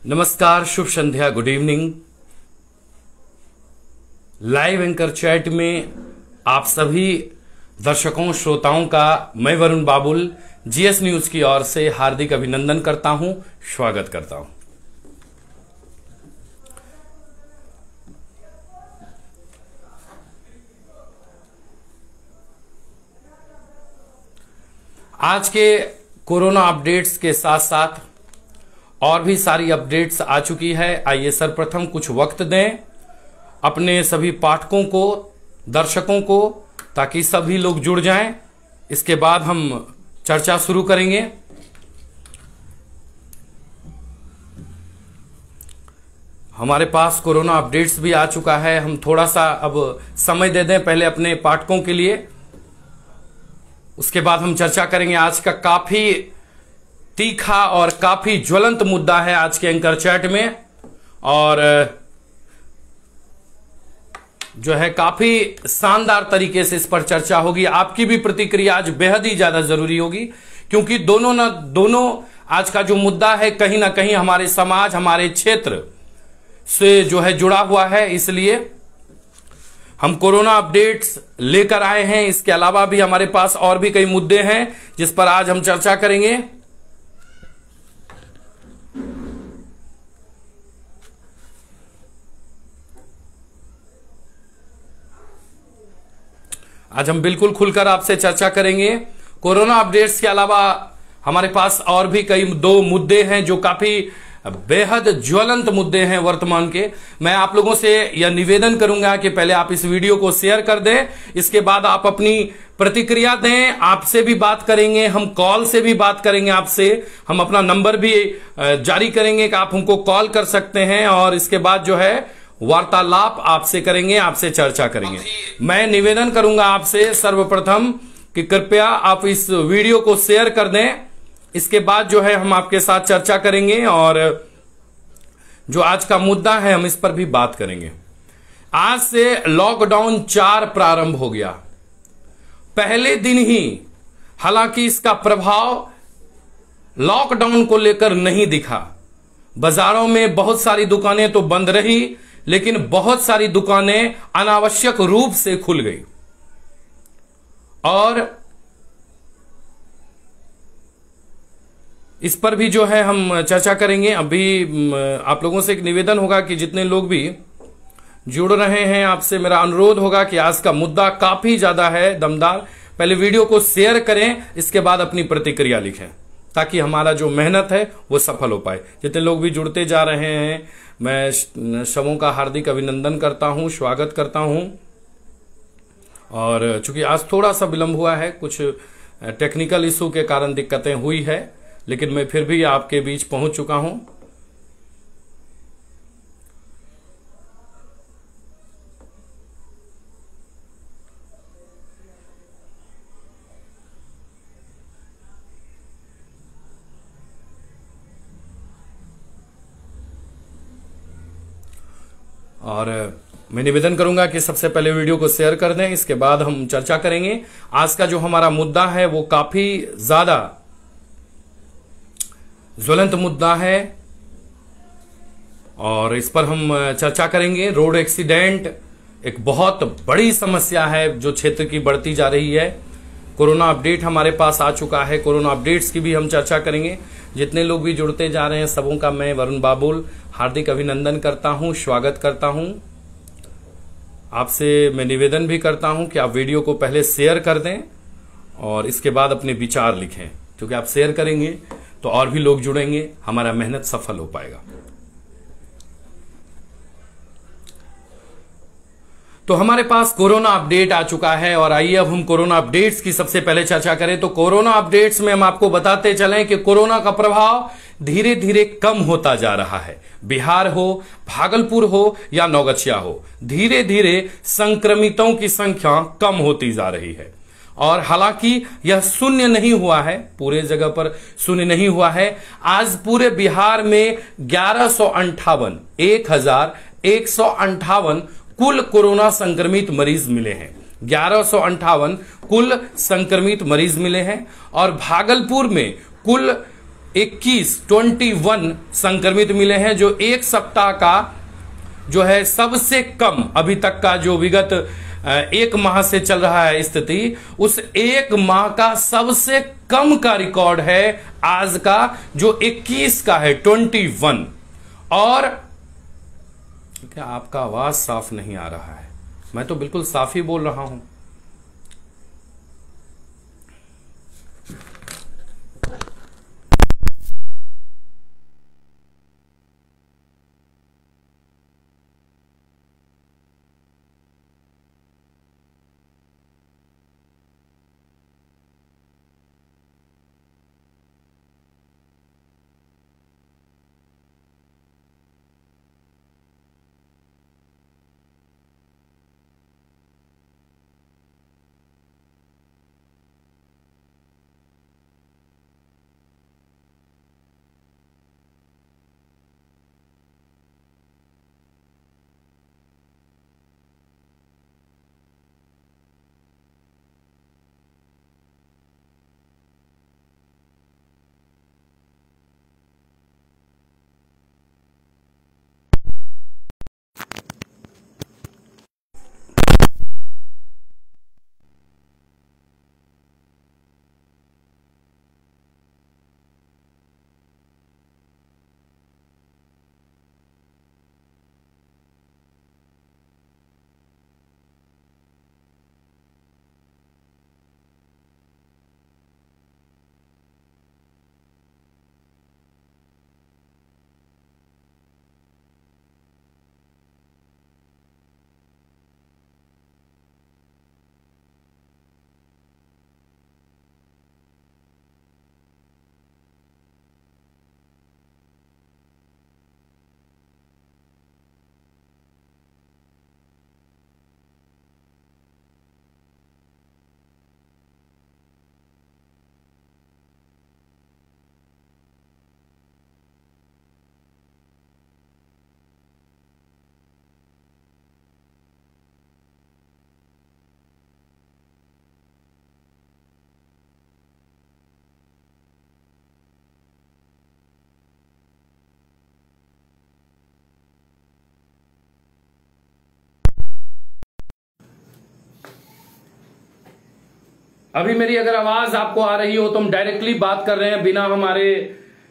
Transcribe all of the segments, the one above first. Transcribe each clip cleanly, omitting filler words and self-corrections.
नमस्कार, शुभ संध्या, good evening. Live anchor chat में आप सभी दर्शकों श्रोताओं का मैं वरुण बाबुल जीएस न्यूज की ओर से हार्दिक अभिनंदन करता हूं, स्वागत करता हूं। आज के कोरोना अपडेट्स के साथ साथ और भी सारी अपडेट्स आ चुकी है। आइए सर्वप्रथम कुछ वक्त दें अपने सभी पाठकों को, दर्शकों को, ताकि सभी लोग जुड़ जाएं। इसके बाद हम चर्चा शुरू करेंगे। हमारे पास कोरोना अपडेट्स भी आ चुका है। हम थोड़ा सा अब समय दे दें पहले अपने पाठकों के लिए, उसके बाद हम चर्चा करेंगे। आज का काफी तीखा और काफी ज्वलंत मुद्दा है आज के एंकर चैट में, और जो है काफी शानदार तरीके से इस पर चर्चा होगी। आपकी भी प्रतिक्रिया आज बेहद ही ज्यादा जरूरी होगी, क्योंकि दोनों आज का जो मुद्दा है कहीं ना कहीं हमारे समाज, हमारे क्षेत्र से जो है जुड़ा हुआ है। इसलिए हम कोरोना अपडेट्स लेकर आए हैं। इसके अलावा भी हमारे पास और भी कई मुद्दे हैं जिस पर आज हम चर्चा करेंगे। आज हम बिल्कुल खुलकर आपसे चर्चा करेंगे। कोरोना अपडेट्स के अलावा हमारे पास और भी कई दो मुद्दे हैं जो काफी बेहद ज्वलंत मुद्दे हैं वर्तमान के। मैं आप लोगों से यह निवेदन करूंगा कि पहले आप इस वीडियो को शेयर कर दें, इसके बाद आप अपनी प्रतिक्रिया दें। आपसे भी बात करेंगे, हम कॉल से भी बात करेंगे आपसे। हम अपना नंबर भी जारी करेंगे कि आप हमको कॉल कर सकते हैं, और इसके बाद जो है वार्तालाप आपसे करेंगे, आपसे चर्चा करेंगे। मैं निवेदन करूंगा आपसे सर्वप्रथम कि कृपया आप इस वीडियो को शेयर कर दें। इसके बाद जो है हम आपके साथ चर्चा करेंगे, और जो आज का मुद्दा है हम इस पर भी बात करेंगे। आज से लॉकडाउन 4 प्रारंभ हो गया। पहले दिन ही हालांकि इसका प्रभाव लॉकडाउन को लेकर नहीं दिखा। बाजारों में बहुत सारी दुकानें तो बंद रही, लेकिन बहुत सारी दुकानें अनावश्यक रूप से खुल गई। और इस पर भी जो है हम चर्चा करेंगे। अभी आप लोगों से एक निवेदन होगा कि जितने लोग भी जुड़ रहे हैं, आपसे मेरा अनुरोध होगा कि आज का मुद्दा काफी ज्यादा है, दमदार। पहले वीडियो को शेयर करें, इसके बाद अपनी प्रतिक्रिया लिखें, ताकि हमारा जो मेहनत है वो सफल हो पाए। जितने लोग भी जुड़ते जा रहे हैं, मैं सबों का हार्दिक अभिनंदन करता हूं, स्वागत करता हूं। और चूंकि आज थोड़ा सा विलंब हुआ है, कुछ टेक्निकल इशू के कारण दिक्कतें हुई है, लेकिन मैं फिर भी आपके बीच पहुंच चुका हूं। और मैं निवेदन करूंगा कि सबसे पहले वीडियो को शेयर कर दें, इसके बाद हम चर्चा करेंगे। आज का जो हमारा मुद्दा है वो काफी ज्यादा ज्वलंत मुद्दा है, और इस पर हम चर्चा करेंगे। रोड एक्सीडेंट एक बहुत बड़ी समस्या है जो क्षेत्र की बढ़ती जा रही है। कोरोना अपडेट हमारे पास आ चुका है, कोरोना अपडेट्स की भी हम चर्चा करेंगे। जितने लोग भी जुड़ते जा रहे हैं सबों का मैं वरुण बाबुल हार्दिक अभिनंदन करता हूं, स्वागत करता हूं। आपसे मैं निवेदन भी करता हूं कि आप वीडियो को पहले शेयर कर दें और इसके बाद अपने विचार लिखें, क्योंकि आप शेयर करेंगे तो और भी लोग जुड़ेंगे, हमारा मेहनत सफल हो पाएगा। तो हमारे पास कोरोना अपडेट आ चुका है, और आइए अब हम कोरोना अपडेट्स की सबसे पहले चर्चा करें। तो कोरोना अपडेट्स में हम आपको बताते चलें कि कोरोना का प्रभाव धीरे धीरे कम होता जा रहा है। बिहार हो, भागलपुर हो या नौगछिया हो, धीरे धीरे संक्रमितों की संख्या कम होती जा रही है। और हालांकि यह शून्य नहीं हुआ है, पूरे जगह पर शून्य नहीं हुआ है। आज पूरे बिहार में 1158 कुल कोरोना संक्रमित मरीज मिले हैं। 1158 कुल संक्रमित मरीज मिले हैं, और भागलपुर में कुल 21 संक्रमित मिले हैं, जो एक सप्ताह का जो है सबसे कम अभी तक का जो विगत एक माह से चल रहा है स्थिति, उस एक माह का सबसे कम का रिकॉर्ड है आज का, जो 21 का है 21। और क्या आपका आवाज साफ नहीं आ रहा है? मैं तो बिल्कुल साफ ही बोल रहा हूं। अभी मेरी अगर आवाज आपको आ रही हो तो हम डायरेक्टली बात कर रहे हैं बिना हमारे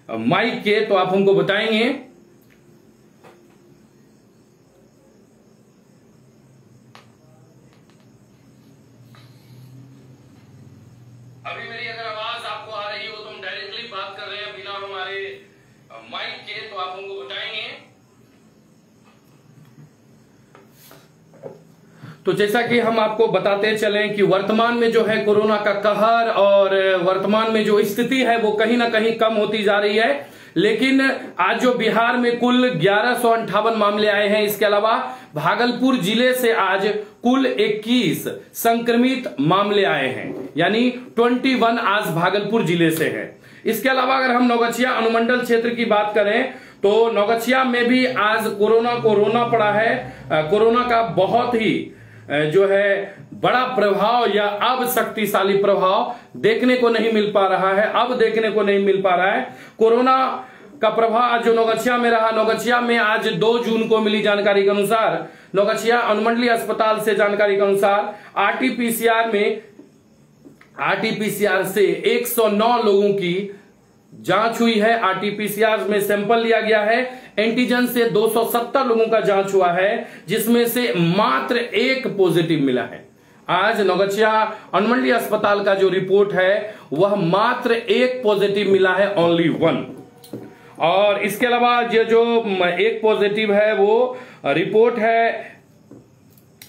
माइक के, तो आप हमको बताएंगे। अभी मेरी अगर आवाज आपको आ रही हो तो हम डायरेक्टली बात कर रहे हैं बिना हमारे माइक के, तो आप हमको बताएंगे। तो जैसा कि हम आपको बताते चलें कि वर्तमान में जो है कोरोना का कहर और वर्तमान में जो स्थिति है वो कहीं ना कहीं कम होती जा रही है, लेकिन आज जो बिहार में कुल 1158 मामले आए हैं, इसके अलावा भागलपुर जिले से आज कुल 21 संक्रमित मामले आए हैं, यानी 21 आज भागलपुर जिले से है। इसके अलावा अगर हम नौगछिया अनुमंडल क्षेत्र की बात करें तो नौगछिया में भी आज कोरोना को रोना पड़ा है। कोरोना का बहुत ही जो है बड़ा प्रभाव या अब शक्तिशाली प्रभाव देखने को नहीं मिल पा रहा है, अब देखने को नहीं मिल पा रहा है। कोरोना का प्रभाव आज जो नौगछिया में रहा, नौगछिया में आज 2 जून को मिली जानकारी के अनुसार, नौगछिया अनुमंडलीय अस्पताल से जानकारी के अनुसार आरटीपीसीआर से 109 लोगों की जांच हुई है। आरटीपीसीआर में सैंपल लिया गया है। एंटीजन से 270 लोगों का जांच हुआ है, जिसमें से मात्र 1 पॉजिटिव मिला है। आज नौगछिया अनुमंडलीय अस्पताल का जो रिपोर्ट है वह मात्र 1 पॉजिटिव मिला है, ओनली 1। और इसके अलावा जो 1 पॉजिटिव है वो रिपोर्ट है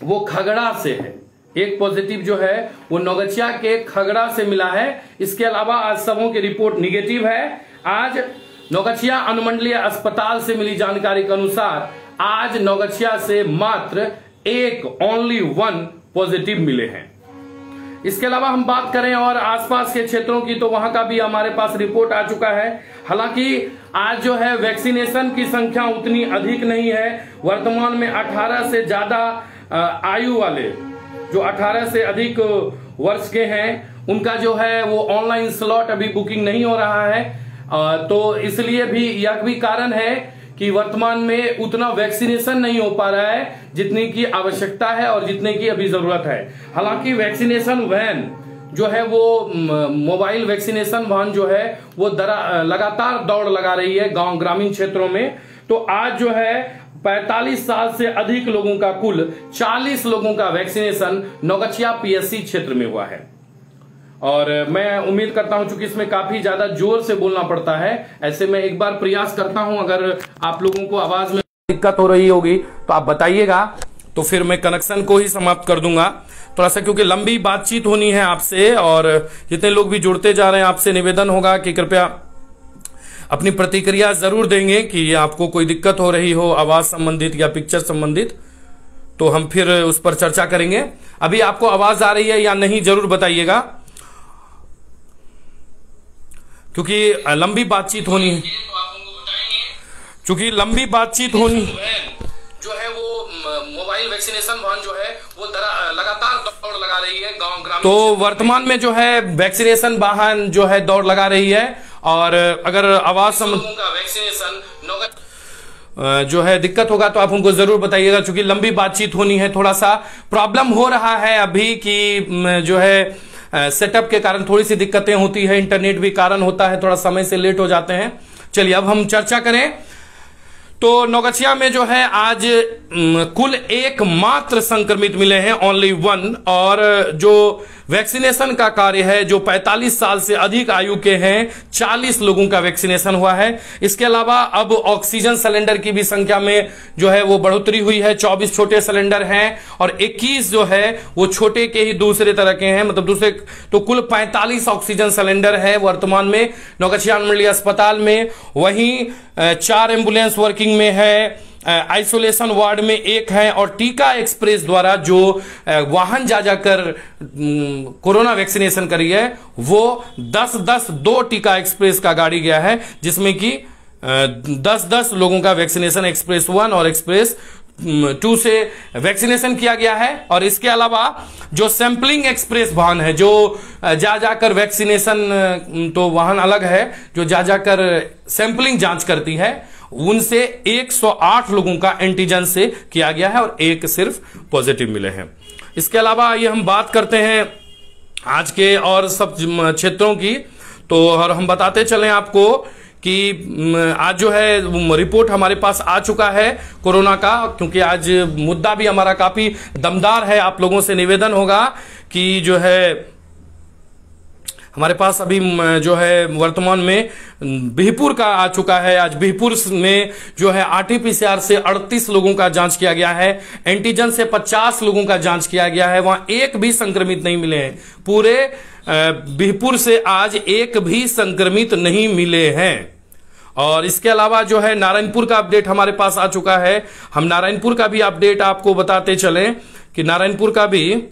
वो खगड़ा से है। 1 पॉजिटिव जो है वो नौगछिया के खगड़ा से मिला है। इसके अलावा आज सबों की रिपोर्ट निगेटिव है। आज नौगछिया अनुमंडलीय अस्पताल से मिली जानकारी के अनुसार आज नौगछिया से मात्र 1 ओनली 1 पॉजिटिव मिले हैं। इसके अलावा हम बात करें और आसपास के क्षेत्रों की, तो वहां का भी हमारे पास रिपोर्ट आ चुका है। हालांकि आज जो है वैक्सीनेशन की संख्या उतनी अधिक नहीं है। वर्तमान में 18 से ज्यादा आयु वाले, जो 18 से अधिक वर्ष के हैं, उनका जो है वो ऑनलाइन स्लॉट अभी बुकिंग नहीं हो रहा है। तो इसलिए भी यह भी कारण है कि वर्तमान में उतना वैक्सीनेशन नहीं हो पा रहा है जितनी की आवश्यकता है और जितने की अभी जरूरत है। हालांकि वैक्सीनेशन वैन जो है वो मोबाइल वैक्सीनेशन वाहन जो है वो लगातार दौड़ लगा रही है गांव ग्रामीण क्षेत्रों में। तो आज जो है 45 साल से अधिक लोगों का कुल 40 लोगों का वैक्सीनेशन नौगछिया पीएससी क्षेत्र में हुआ है। और मैं उम्मीद करता हूं चूंकि इसमें काफी ज्यादा जोर से बोलना पड़ता है, ऐसे में एक बार प्रयास करता हूं, अगर आप लोगों को आवाज में दिक्कत हो रही होगी तो आप बताइएगा, तो फिर मैं कनेक्शन को ही समाप्त कर दूंगा थोड़ा सा, क्योंकि लंबी बातचीत होनी है आपसे और जितने लोग भी जुड़ते जा रहे हैं आपसे निवेदन होगा कि कृपया अपनी प्रतिक्रिया जरूर देंगे कि आपको कोई दिक्कत हो रही हो आवाज संबंधित या पिक्चर संबंधित, तो हम फिर उस पर चर्चा करेंगे। अभी आपको आवाज आ रही है या नहीं जरूर बताइएगा, क्योंकि लंबी बातचीत होनी है, क्योंकि लंबी बातचीत होनी जो है वो मोबाइल वैक्सीनेशन वाहन जो है वो लगातार दौड़ लगा रही है गांव ग्रामीण। तो वर्तमान में जो है वैक्सीनेशन वाहन जो है दौड़ लगा रही है, और अगर आवाज का वैक्सीनेशन जो है दिक्कत होगा तो आप उनको जरूर बताइएगा, क्योंकि लंबी बातचीत होनी है। थोड़ा सा प्रॉब्लम हो रहा है अभी कि जो है सेटअप के कारण थोड़ी सी दिक्कतें होती है, इंटरनेट भी कारण होता है, थोड़ा समय से लेट हो जाते हैं। चलिए अब हम चर्चा करें। तो नौगछिया में जो है आज कुल एक मात्र संक्रमित मिले हैं, ओनली वन, और जो वैक्सीनेशन का कार्य है जो 45 साल से अधिक आयु के हैं 40 लोगों का वैक्सीनेशन हुआ है। इसके अलावा अब ऑक्सीजन सिलेंडर की भी संख्या में जो है वो बढ़ोतरी हुई है, 24 छोटे सिलेंडर हैं और 21 जो है वो छोटे के ही दूसरे तरह के हैं, मतलब दूसरे, तो कुल 45 ऑक्सीजन सिलेंडर है वर्तमान में नौगछिया मंडलीय अस्पताल में। वहीं 4 एम्बुलेंस वर्किंग में है, आइसोलेशन वार्ड में 1 है, और टीका एक्सप्रेस द्वारा जो वाहन जा जाकर कोरोना वैक्सीनेशन करी है वो 10-10 2 टीका एक्सप्रेस का गाड़ी गया है, जिसमें कि 10-10 लोगों का वैक्सीनेशन एक्सप्रेस 1 और एक्सप्रेस 2 से वैक्सीनेशन किया गया है। और इसके अलावा जो सैंपलिंग एक्सप्रेस वाहन है जो जा जाकर वैक्सीनेशन, तो वाहन अलग है जो जा जाकर सैंपलिंग जांच करती है, उनसे 108 लोगों का एंटीजन से किया गया है और 1 सिर्फ पॉजिटिव मिले हैं। इसके अलावा ये हम बात करते हैं आज के और सब क्षेत्रों की, तो और हम बताते चलें आपको कि आज जो है रिपोर्ट हमारे पास आ चुका है कोरोना का, क्योंकि आज मुद्दा भी हमारा काफी दमदार है। आप लोगों से निवेदन होगा कि जो है हमारे पास अभी जो है वर्तमान में बिहपुर का आ चुका है। आज बिहपुर में जो है आरटीपीसीआर से 38 लोगों का जांच किया गया है, एंटीजन से 50 लोगों का जांच किया गया है, वहां एक भी संक्रमित नहीं मिले हैं। पूरे बिहपुर से आज एक भी संक्रमित नहीं मिले हैं। और इसके अलावा जो है नारायणपुर का अपडेट हमारे पास आ चुका है, हम नारायणपुर का भी अपडेट आपको बताते चलें कि नारायणपुर का भी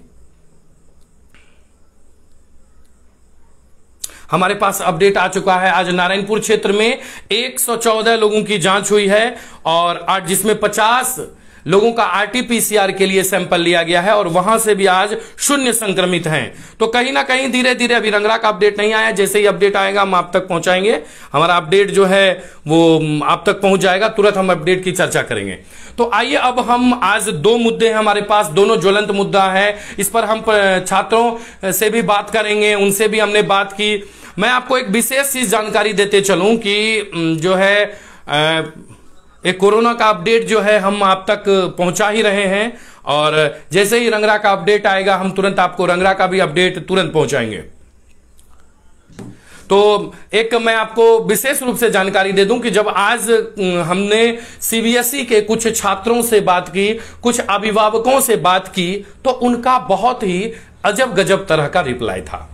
हमारे पास अपडेट आ चुका है। आज नारायणपुर क्षेत्र में 114 लोगों की जांच हुई है और आज जिसमें 50 लोगों का आरटीपीसीआर के लिए सैंपल लिया गया है और वहां से भी आज 0 संक्रमित हैं। तो कहीं ना कहीं धीरे धीरे, अभी रंगरा का अपडेट नहीं आया, जैसे ही अपडेट आएगा हम आप तक पहुंचाएंगे। हमारा अपडेट जो है वो आप तक पहुंच जाएगा, तुरंत हम अपडेट की चर्चा करेंगे। तो आइए अब हम आज 2 मुद्दे हैं हमारे पास, दोनों ज्वलंत मुद्दा है, इस पर हम छात्रों से भी बात करेंगे, उनसे भी हमने बात की। मैं आपको एक विशेष चीज जानकारी देते चलूं कि जो है एक कोरोना का अपडेट जो है हम आप तक पहुंचा ही रहे हैं, और जैसे ही रंगरा का अपडेट आएगा हम तुरंत आपको रंगरा का भी अपडेट तुरंत पहुंचाएंगे। तो एक मैं आपको विशेष रूप से जानकारी दे दूं कि जब आज हमने सीबीएसई के कुछ छात्रों से बात की, कुछ अभिभावकों से बात की, तो उनका बहुत ही अजब गजब तरह का रिप्लाई था।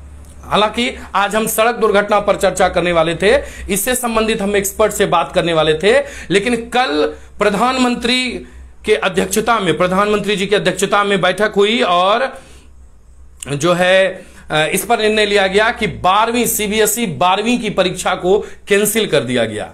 हालांकि आज हम सड़क दुर्घटना पर चर्चा करने वाले थे, इससे संबंधित हम एक्सपर्ट से बात करने वाले थे, लेकिन कल प्रधानमंत्री के अध्यक्षता में, प्रधानमंत्री जी की अध्यक्षता में बैठक हुई और जो है इस पर निर्णय लिया गया कि 12वीं सीबीएसई 12वीं की परीक्षा को कैंसिल कर दिया गया।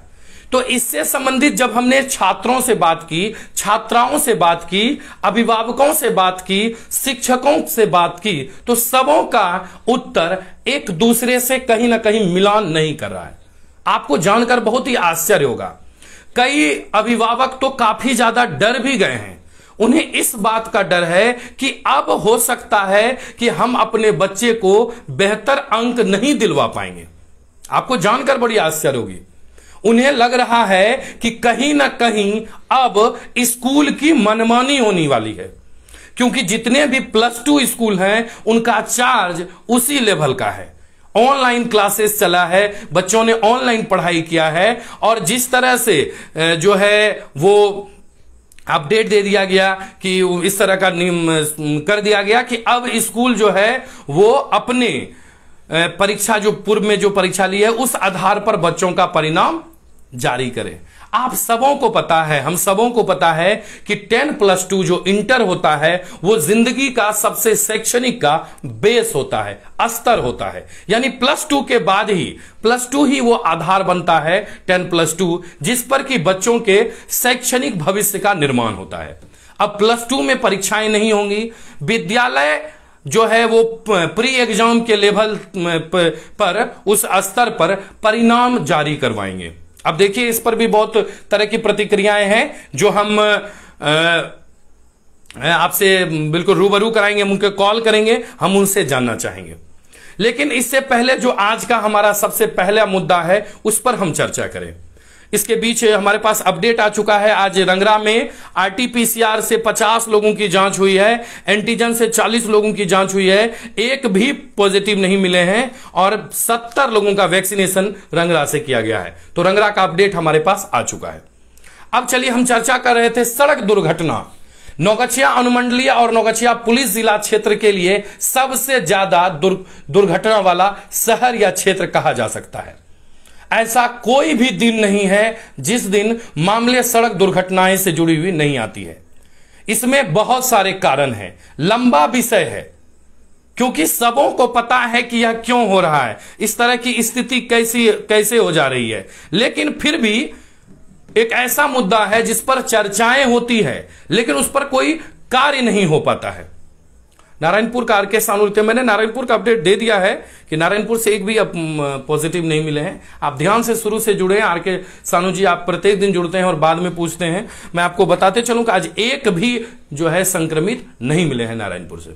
तो इससे संबंधित जब हमने छात्रों से बात की, छात्राओं से बात की, अभिभावकों से बात की, शिक्षकों से बात की, तो सबों का उत्तर एक दूसरे से कहीं ना कहीं मिलान नहीं कर रहा है। आपको जानकर बहुत ही आश्चर्य होगा, कई अभिभावक तो काफी ज्यादा डर भी गए हैं। उन्हें इस बात का डर है कि अब हो सकता है कि हम अपने बच्चे को बेहतर अंक नहीं दिलवा पाएंगे। आपको जानकर बड़ी आश्चर्य होगी। उन्हें लग रहा है कि कहीं ना कहीं अब स्कूल की मनमानी होने वाली है, क्योंकि जितने भी +2 स्कूल हैं उनका चार्ज उसी लेवल का है। ऑनलाइन क्लासेस चला है, बच्चों ने ऑनलाइन पढ़ाई किया है, और जिस तरह से जो है वो अपडेट दे दिया गया कि इस तरह का कर दिया गया कि अब स्कूल जो है वो अपने परीक्षा जो पूर्व में जो परीक्षा ली है उस आधार पर बच्चों का परिणाम जारी करे। आप सबों को पता है, हम सबों को पता है कि 10+2 जो इंटर होता है वो जिंदगी का सबसे शैक्षणिक का बेस होता है, स्तर होता है। यानी +2 के बाद ही +2 ही वो आधार बनता है 10+2, जिस पर कि बच्चों के शैक्षणिक भविष्य का निर्माण होता है। अब +2 में परीक्षाएं नहीं होंगी, विद्यालय जो है वो प्री एग्जाम के लेवल पर उस स्तर पर परिणाम जारी करवाएंगे। अब देखिए, इस पर भी बहुत तरह की प्रतिक्रियाएं हैं जो हम आपसे बिल्कुल रूबरू कराएंगे, हम उनके कॉल करेंगे, हम उनसे जानना चाहेंगे। लेकिन इससे पहले जो आज का हमारा सबसे पहला मुद्दा है उस पर हम चर्चा करें। इसके बीच हमारे पास अपडेट आ चुका है। आज रंगरा में RT-PCR से 50 लोगों की जांच हुई है, एंटीजन से 40 लोगों की जांच हुई है, एक भी पॉजिटिव नहीं मिले हैं, और 70 लोगों का वैक्सीनेशन रंगरा से किया गया है। तो रंगरा का अपडेट हमारे पास आ चुका है। अब चलिए, हम चर्चा कर रहे थे सड़क दुर्घटना। नौगछिया अनुमंडलीय और नौगछिया पुलिस जिला क्षेत्र के लिए सबसे ज्यादा दुर्घटना वाला शहर या क्षेत्र कहा जा सकता है। ऐसा कोई भी दिन नहीं है जिस दिन मामले सड़क दुर्घटनाएं से जुड़ी हुई नहीं आती है। इसमें बहुत सारे कारण हैं, लंबा विषय है, क्योंकि सबों को पता है कि यह क्यों हो रहा है, इस तरह की स्थिति कैसे हो जा रही है। लेकिन फिर भी एक ऐसा मुद्दा है जिस पर चर्चाएं होती है, लेकिन उस पर कोई कार्य नहीं हो पाता है। नारायणपुर का RK सानू, मैंने नारायणपुर का अपडेट दे दिया है कि नारायणपुर से एक भी पॉजिटिव नहीं मिले हैं। आप ध्यान से शुरू से जुड़े हैं। RK सानू जी, आप प्रत्येक दिन जुड़ते हैं और बाद में पूछते हैं। मैं आपको बताते चलूं कि आज एक भी जो है संक्रमित नहीं मिले हैं नारायणपुर से।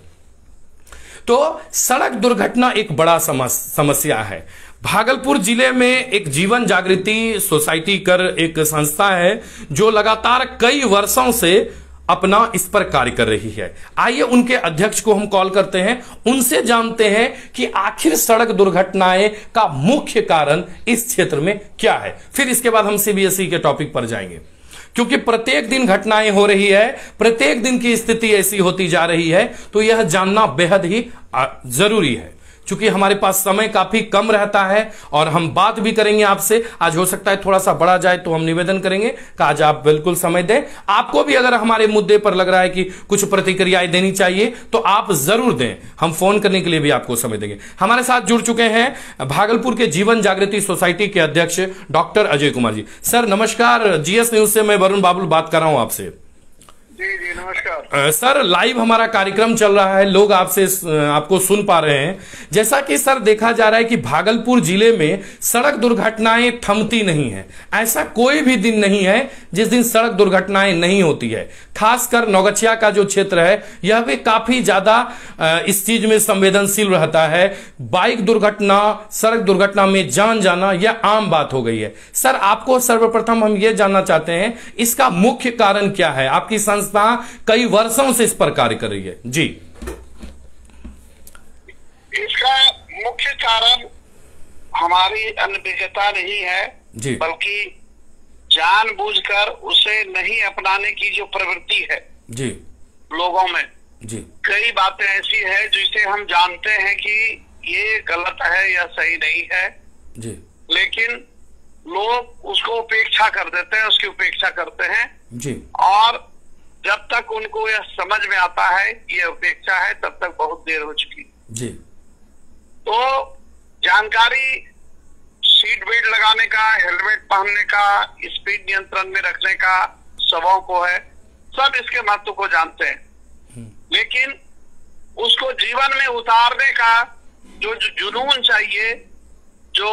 तो सड़क दुर्घटना एक बड़ा समस्या है। भागलपुर जिले में एक जीवन जागृति सोसाइटी कर एक संस्था है जो लगातार कई वर्षों से अपना इस पर कार्य कर रही है। आइए उनके अध्यक्ष को हम कॉल करते हैं, उनसे जानते हैं कि आखिर सड़क दुर्घटनाएं का मुख्य कारण इस क्षेत्र में क्या है। फिर इसके बाद हम CBSE के टॉपिक पर जाएंगे, क्योंकि प्रत्येक दिन घटनाएं हो रही है, प्रत्येक दिन की स्थिति ऐसी होती जा रही है, तो यह जानना बेहद ही जरूरी है। चूंकि हमारे पास समय काफी कम रहता है और हम बात भी करेंगे आपसे। आज हो सकता है थोड़ा सा बढ़ा जाए, तो हम निवेदन करेंगे कि आज आप बिल्कुल समय दें। आपको भी अगर हमारे मुद्दे पर लग रहा है कि कुछ प्रतिक्रियाएं देनी चाहिए तो आप जरूर दें, हम फोन करने के लिए भी आपको समय देंगे। हमारे साथ जुड़ चुके हैं भागलपुर के जीवन जागृति सोसाइटी के अध्यक्ष डॉक्टर अजय कुमार जी। सर नमस्कार, GS न्यूज से मैं वरुण बाबुल बात कर रहा हूं आपसे। जी नमस्कार सर, लाइव हमारा कार्यक्रम चल रहा है, लोग आपको सुन पा रहे हैं। जैसा कि सर देखा जा रहा है कि भागलपुर जिले में सड़क दुर्घटनाएं थमती नहीं है। ऐसा कोई भी दिन नहीं है जिस दिन सड़क दुर्घटनाएं नहीं होती है। खासकर नौगछिया का जो क्षेत्र है यह भी काफी ज्यादा इस चीज में संवेदनशील रहता है। बाइक दुर्घटना, सड़क दुर्घटना में जान जाना यह आम बात हो गई है। सर, आपको सर्वप्रथम हम ये जानना चाहते हैं इसका मुख्य कारण क्या है। आपकी संस्था कई वर्षों से इस पर कार्य कर रही है। जी, इसका मुख्य कारण हमारी अनभिज्ञता नहीं है, बल्कि जानबूझकर उसे नहीं अपनाने की जो प्रवृत्ति है जी लोगों में। जी, कई बातें ऐसी है जिसे हम जानते हैं कि ये गलत है या सही नहीं है जी, लेकिन लोग उसको उपेक्षा कर देते हैं, उसकी उपेक्षा करते हैं जी। और जब तक उनको यह समझ में आता है ये उपेक्षा है, तब तक बहुत देर हो चुकी जी। तो जानकारी सीट बेल्ट लगाने का, हेलमेट पहनने का, स्पीड नियंत्रण में रखने का सबों को है, सब इसके महत्व को जानते हैं, लेकिन उसको जीवन में उतारने का जो जुनून चाहिए, जो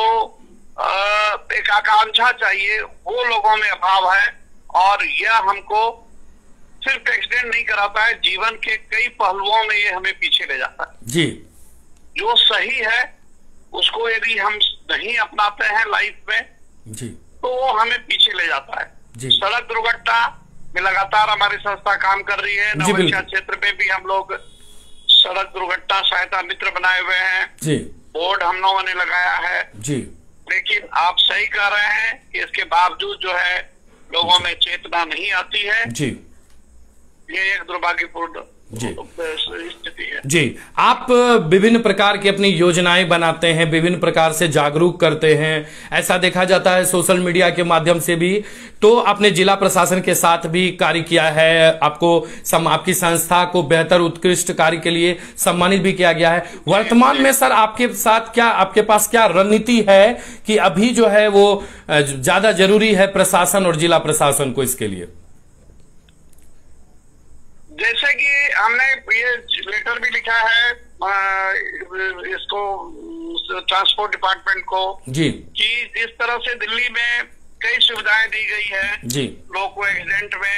एक आकांक्षा चाहिए, वो लोगों में अभाव है। और यह हमको सिर्फ एक्सीडेंट नहीं कराता है, जीवन के कई पहलुओं में ये हमें पीछे ले जाता है जी। जो सही है उसको यदि हम नहीं अपनाते हैं लाइफ में जी, तो वो हमें पीछे ले जाता है जी। सड़क दुर्घटना में लगातार हमारी संस्था काम कर रही है। जी, नवशिक्षा क्षेत्र में भी हम लोग सड़क दुर्घटना सहायता मित्र बनाए हुए हैं जी। बोर्ड हम लोगों ने लगाया है जी। लेकिन आप सही कह रहे हैं कि इसके बावजूद जो है लोगों में चेतना नहीं आती है जी। ये एक दुर्भाग्यपूर्ण जी। स्थिति है जी। आप विभिन्न प्रकार की अपनी योजनाएं बनाते हैं, विभिन्न प्रकार से जागरूक करते हैं, ऐसा देखा जाता है सोशल मीडिया के माध्यम से भी। तो आपने जिला प्रशासन के साथ भी कार्य किया है, आपकी संस्था को बेहतर उत्कृष्ट कार्य के लिए सम्मानित भी किया गया है। वर्तमान में सर आपके पास क्या रणनीति है कि अभी जो है वो ज्यादा जरूरी है प्रशासन और जिला प्रशासन को इसके लिए? जैसे कि हमने ये लेटर भी लिखा है इसको ट्रांसपोर्ट डिपार्टमेंट को जी कि जिस तरह से दिल्ली में कई सुविधाएं दी गई है जी, लोग को एक्सीडेंट में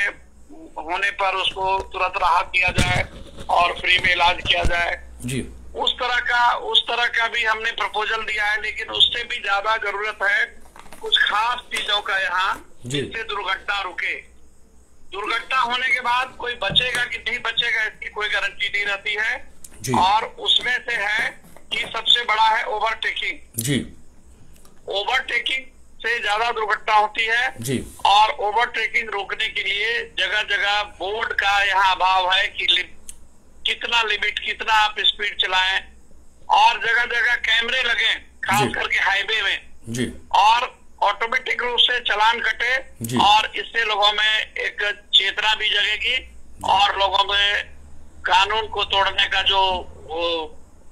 होने पर उसको तुरंत राहत दिया जाए और फ्री में इलाज किया जाए जी, उस तरह का भी हमने प्रपोजल दिया है। लेकिन उससे भी ज्यादा जरूरत है कुछ खास चीजों का यहाँ जिससे दुर्घटना रुके। दुर्घटना होने के बाद कोई बचेगा कि नहीं बचेगा इसकी कोई गारंटी नहीं रहती है जी। और उसमें से है कि सबसे बड़ा है ओवरटेकिंग जी। ओवरटेकिंग से ज्यादा दुर्घटना होती है जी। और ओवरटेकिंग रोकने के लिए जगह जगह बोर्ड का यहाँ अभाव है कि कितना लिमिट, कितना आप स्पीड चलाएं और जगह जगह कैमरे लगे खास करके हाईवे में जी। और ऑटोमेटिक रूप से चालान कटे और इससे लोगों में एक चेतना भी जगेगी और लोगों में कानून को तोड़ने का जो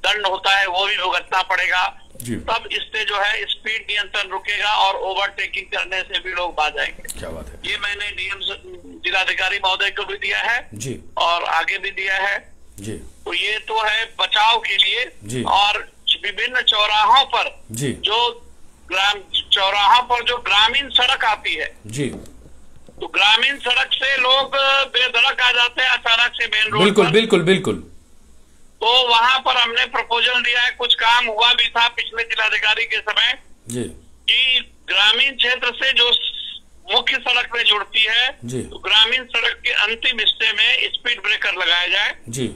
दंड होता है वो भी भुगतना पड़ेगा। तब इससे जो है स्पीड नियंत्रण रुकेगा और ओवरटेकिंग करने से भी लोग बाज जाएंगे। क्या बात है। ये मैंने डीएम जिलाधिकारी महोदय को भी दिया है जी और आगे भी दिया है जी। तो ये तो है बचाव के लिए जी। और विभिन्न चौराहों पर जी जो चौराहा पर जो ग्रामीण सड़क आती है जी, तो ग्रामीण सड़क से लोग बेधड़क आ जाते हैं अचानक से मेन रोड बिल्कुल बिल्कुल बिल्कुल। तो वहां पर हमने प्रपोजल दिया है, कुछ काम हुआ भी था पिछले जिलाधिकारी के समय जी कि ग्रामीण क्षेत्र से जो मुख्य सड़क में जुड़ती है जी, तो ग्रामीण सड़क के अंतिम हिस्से में स्पीड ब्रेकर लगाया जाए जी।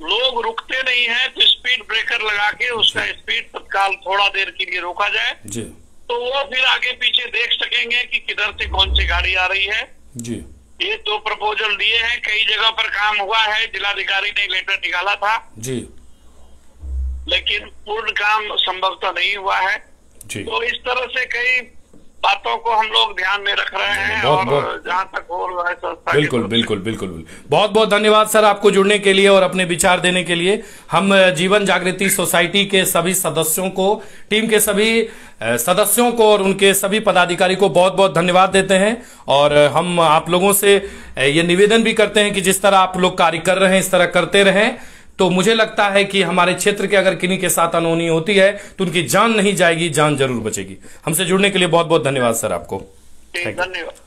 लोग रुकते नहीं है तो स्पीड ब्रेकर लगा के उसका स्पीड तत्काल थोड़ा देर के लिए रोका जाए जी। तो वो फिर आगे पीछे देख सकेंगे कि किधर से कौन सी गाड़ी आ रही है जी। ये दो प्रपोजल दिए हैं, कई जगह पर काम हुआ है, जिलाधिकारी ने लेटर निकाला था जी लेकिन पूर्ण काम संभवतः नहीं हुआ है जी। तो इस तरह से कई बातों को हम लोग ध्यान में रख रहे हैं और जहाँ तक हो रहा है संस्था बिल्कुल बिल्कुल बिल्कुल। बहुत बहुत धन्यवाद सर आपको जुड़ने के लिए और अपने विचार देने के लिए। हम जीवन जागृति सोसाइटी के सभी सदस्यों को, टीम के सभी सदस्यों को और उनके सभी पदाधिकारी को बहुत बहुत धन्यवाद देते हैं और हम आप लोगों से ये निवेदन भी करते हैं कि जिस तरह आप लोग कार्य कर रहे हैं इस तरह करते रहें। तो मुझे लगता है कि हमारे क्षेत्र के अगर किन्हीं के साथ अनहोनी होती है तो उनकी जान नहीं जाएगी, जान जरूर बचेगी। हमसे जुड़ने के लिए बहुत बहुत धन्यवाद सर आपको। धन्यवाद।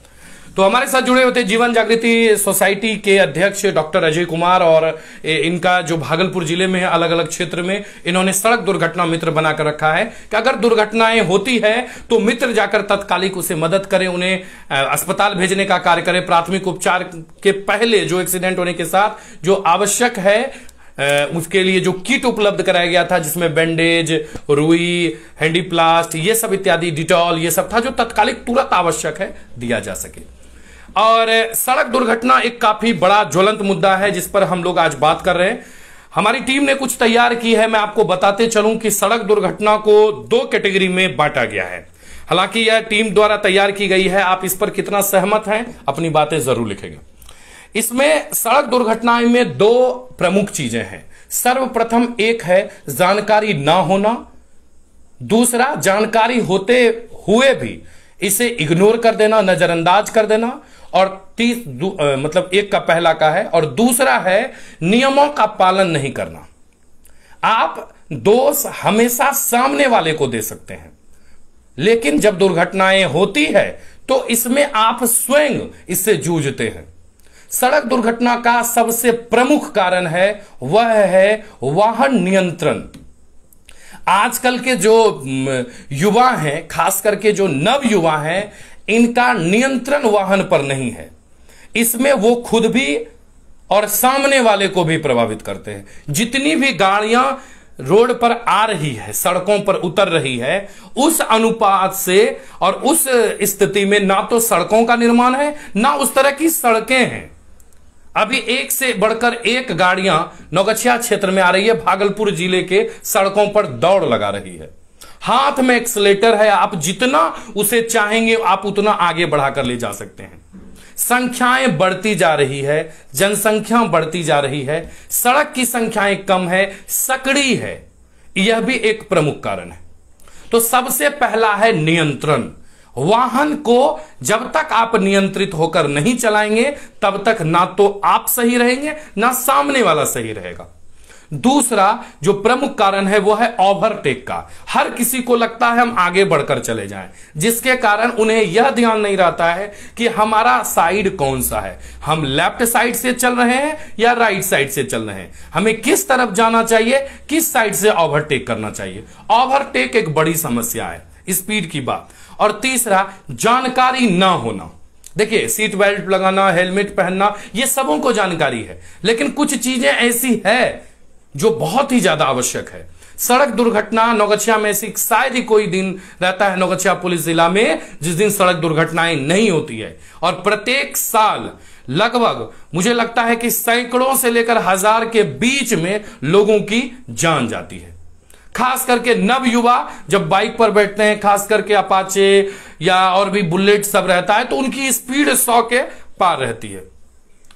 तो हमारे साथ जुड़े होते जीवन जागृति सोसाइटी के अध्यक्ष डॉक्टर अजय कुमार और इनका जो भागलपुर जिले में है अलग अलग क्षेत्र में इन्होंने सड़क दुर्घटना मित्र बनाकर रखा है कि अगर दुर्घटनाएं होती है तो मित्र जाकर तत्कालिक उसे मदद करें, उन्हें अस्पताल भेजने का कार्य करें। प्राथमिक उपचार के पहले जो एक्सीडेंट होने के साथ जो आवश्यक है उसके लिए जो किट उपलब्ध कराया गया था जिसमें बैंडेज, रुई, हैंडीप्लास्ट ये सब इत्यादि, डिटॉल ये सब था जो तत्कालिक तुरंत आवश्यक है दिया जा सके। और सड़क दुर्घटना एक काफी बड़ा ज्वलंत मुद्दा है जिस पर हम लोग आज बात कर रहे हैं। हमारी टीम ने कुछ तैयार की है, मैं आपको बताते चलूं कि सड़क दुर्घटना को 2 कैटेगरी में बांटा गया है। हालांकि यह टीम द्वारा तैयार की गई है, आप इस पर कितना सहमत हैं अपनी बातें जरूर लिखेंगे। इसमें सड़क दुर्घटनाएं में 2 प्रमुख चीजें हैं। सर्वप्रथम एक है जानकारी ना होना, दूसरा जानकारी होते हुए भी इसे इग्नोर कर देना, नजरअंदाज कर देना। और मतलब एक का पहला का है और दूसरा है नियमों का पालन नहीं करना। आप दोष हमेशा सामने वाले को दे सकते हैं, लेकिन जब दुर्घटनाएं होती है तो इसमें आप स्वयं इससे जूझते हैं। सड़क दुर्घटना का सबसे प्रमुख कारण है वह है वाहन नियंत्रण। आजकल के जो युवा हैं, खास करके जो नव युवा हैं, इनका नियंत्रण वाहन पर नहीं है। इसमें वो खुद भी और सामने वाले को भी प्रभावित करते हैं। जितनी भी गाड़ियां रोड पर आ रही है, सड़कों पर उतर रही है, उस अनुपात से और उस स्थिति में ना तो सड़कों का निर्माण है, ना उस तरह की सड़कें हैं। अभी एक से बढ़कर एक गाड़ियां नौगछिया क्षेत्र में आ रही है, भागलपुर जिले के सड़कों पर दौड़ लगा रही है। हाथ में एक्सीलेटर है, आप जितना उसे चाहेंगे आप उतना आगे बढ़ाकर ले जा सकते हैं। संख्याएं बढ़ती जा रही है, जनसंख्या बढ़ती जा रही है, सड़क की संख्याएं कम है, सकड़ी है, यह भी एक प्रमुख कारण है। तो सबसे पहला है नियंत्रण। वाहन को जब तक आप नियंत्रित होकर नहीं चलाएंगे तब तक ना तो आप सही रहेंगे ना सामने वाला सही रहेगा। दूसरा जो प्रमुख कारण है वो है ओवरटेक का। हर किसी को लगता है हम आगे बढ़कर चले जाएं, जिसके कारण उन्हें यह ध्यान नहीं रहता है कि हमारा साइड कौन सा है, हम लेफ्ट साइड से चल रहे हैं या राइट साइड से चल रहे हैं, हमें किस तरफ जाना चाहिए, किस साइड से ओवरटेक करना चाहिए। ओवरटेक एक बड़ी समस्या है, स्पीड की बात। और तीसरा जानकारी ना होना। देखिए, सीट बेल्ट लगाना, हेलमेट पहनना, ये सबों को जानकारी है, लेकिन कुछ चीजें ऐसी है जो बहुत ही ज्यादा आवश्यक है। सड़क दुर्घटना नौगछिया में से शायद ही कोई दिन रहता है नौगछिया पुलिस जिला में जिस दिन सड़क दुर्घटनाएं नहीं होती है। और प्रत्येक साल लगभग मुझे लगता है कि सैकड़ों से लेकर 1000 के बीच में लोगों की जान जाती है। खास करके नव युवा जब बाइक पर बैठते हैं, खास करके अपाचे या और भी बुलेट सब रहता है, तो उनकी स्पीड 100 के पार रहती है।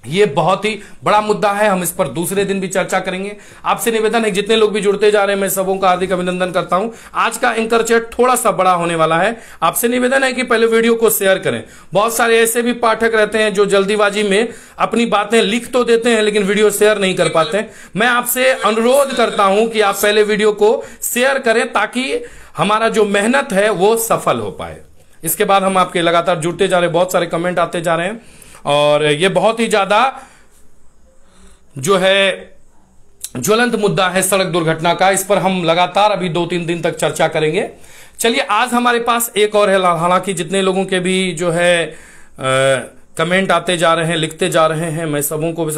ये बहुत ही बड़ा मुद्दा है, हम इस पर दूसरे दिन भी चर्चा करेंगे। आपसे निवेदन है, जितने लोग भी जुड़ते जा रहे हैं मैं सबों का हार्दिक अभिनंदन करता हूं। आज का एंकर चैट थोड़ा सा बड़ा होने वाला है। आपसे निवेदन है कि पहले वीडियो को शेयर करें। बहुत सारे ऐसे भी पाठक रहते हैं जो जल्दीबाजी में अपनी बातें लिख तो देते हैं लेकिन वीडियो शेयर नहीं कर पाते। मैं आपसे अनुरोध करता हूं कि आप पहले वीडियो को शेयर करें ताकि हमारा जो मेहनत है वो सफल हो पाए। इसके बाद हम आपके लगातार जुड़ते जा रहे हैं, बहुत सारे कमेंट आते जा रहे हैं और ये बहुत ही ज्यादा जो है ज्वलंत मुद्दा है सड़क दुर्घटना का। इस पर हम लगातार अभी 2-3 दिन तक चर्चा करेंगे। चलिए, आज हमारे पास एक और है। हालांकि जितने लोगों के भी जो है कमेंट आते जा रहे हैं, लिखते जा रहे हैं, मैं सबों को भी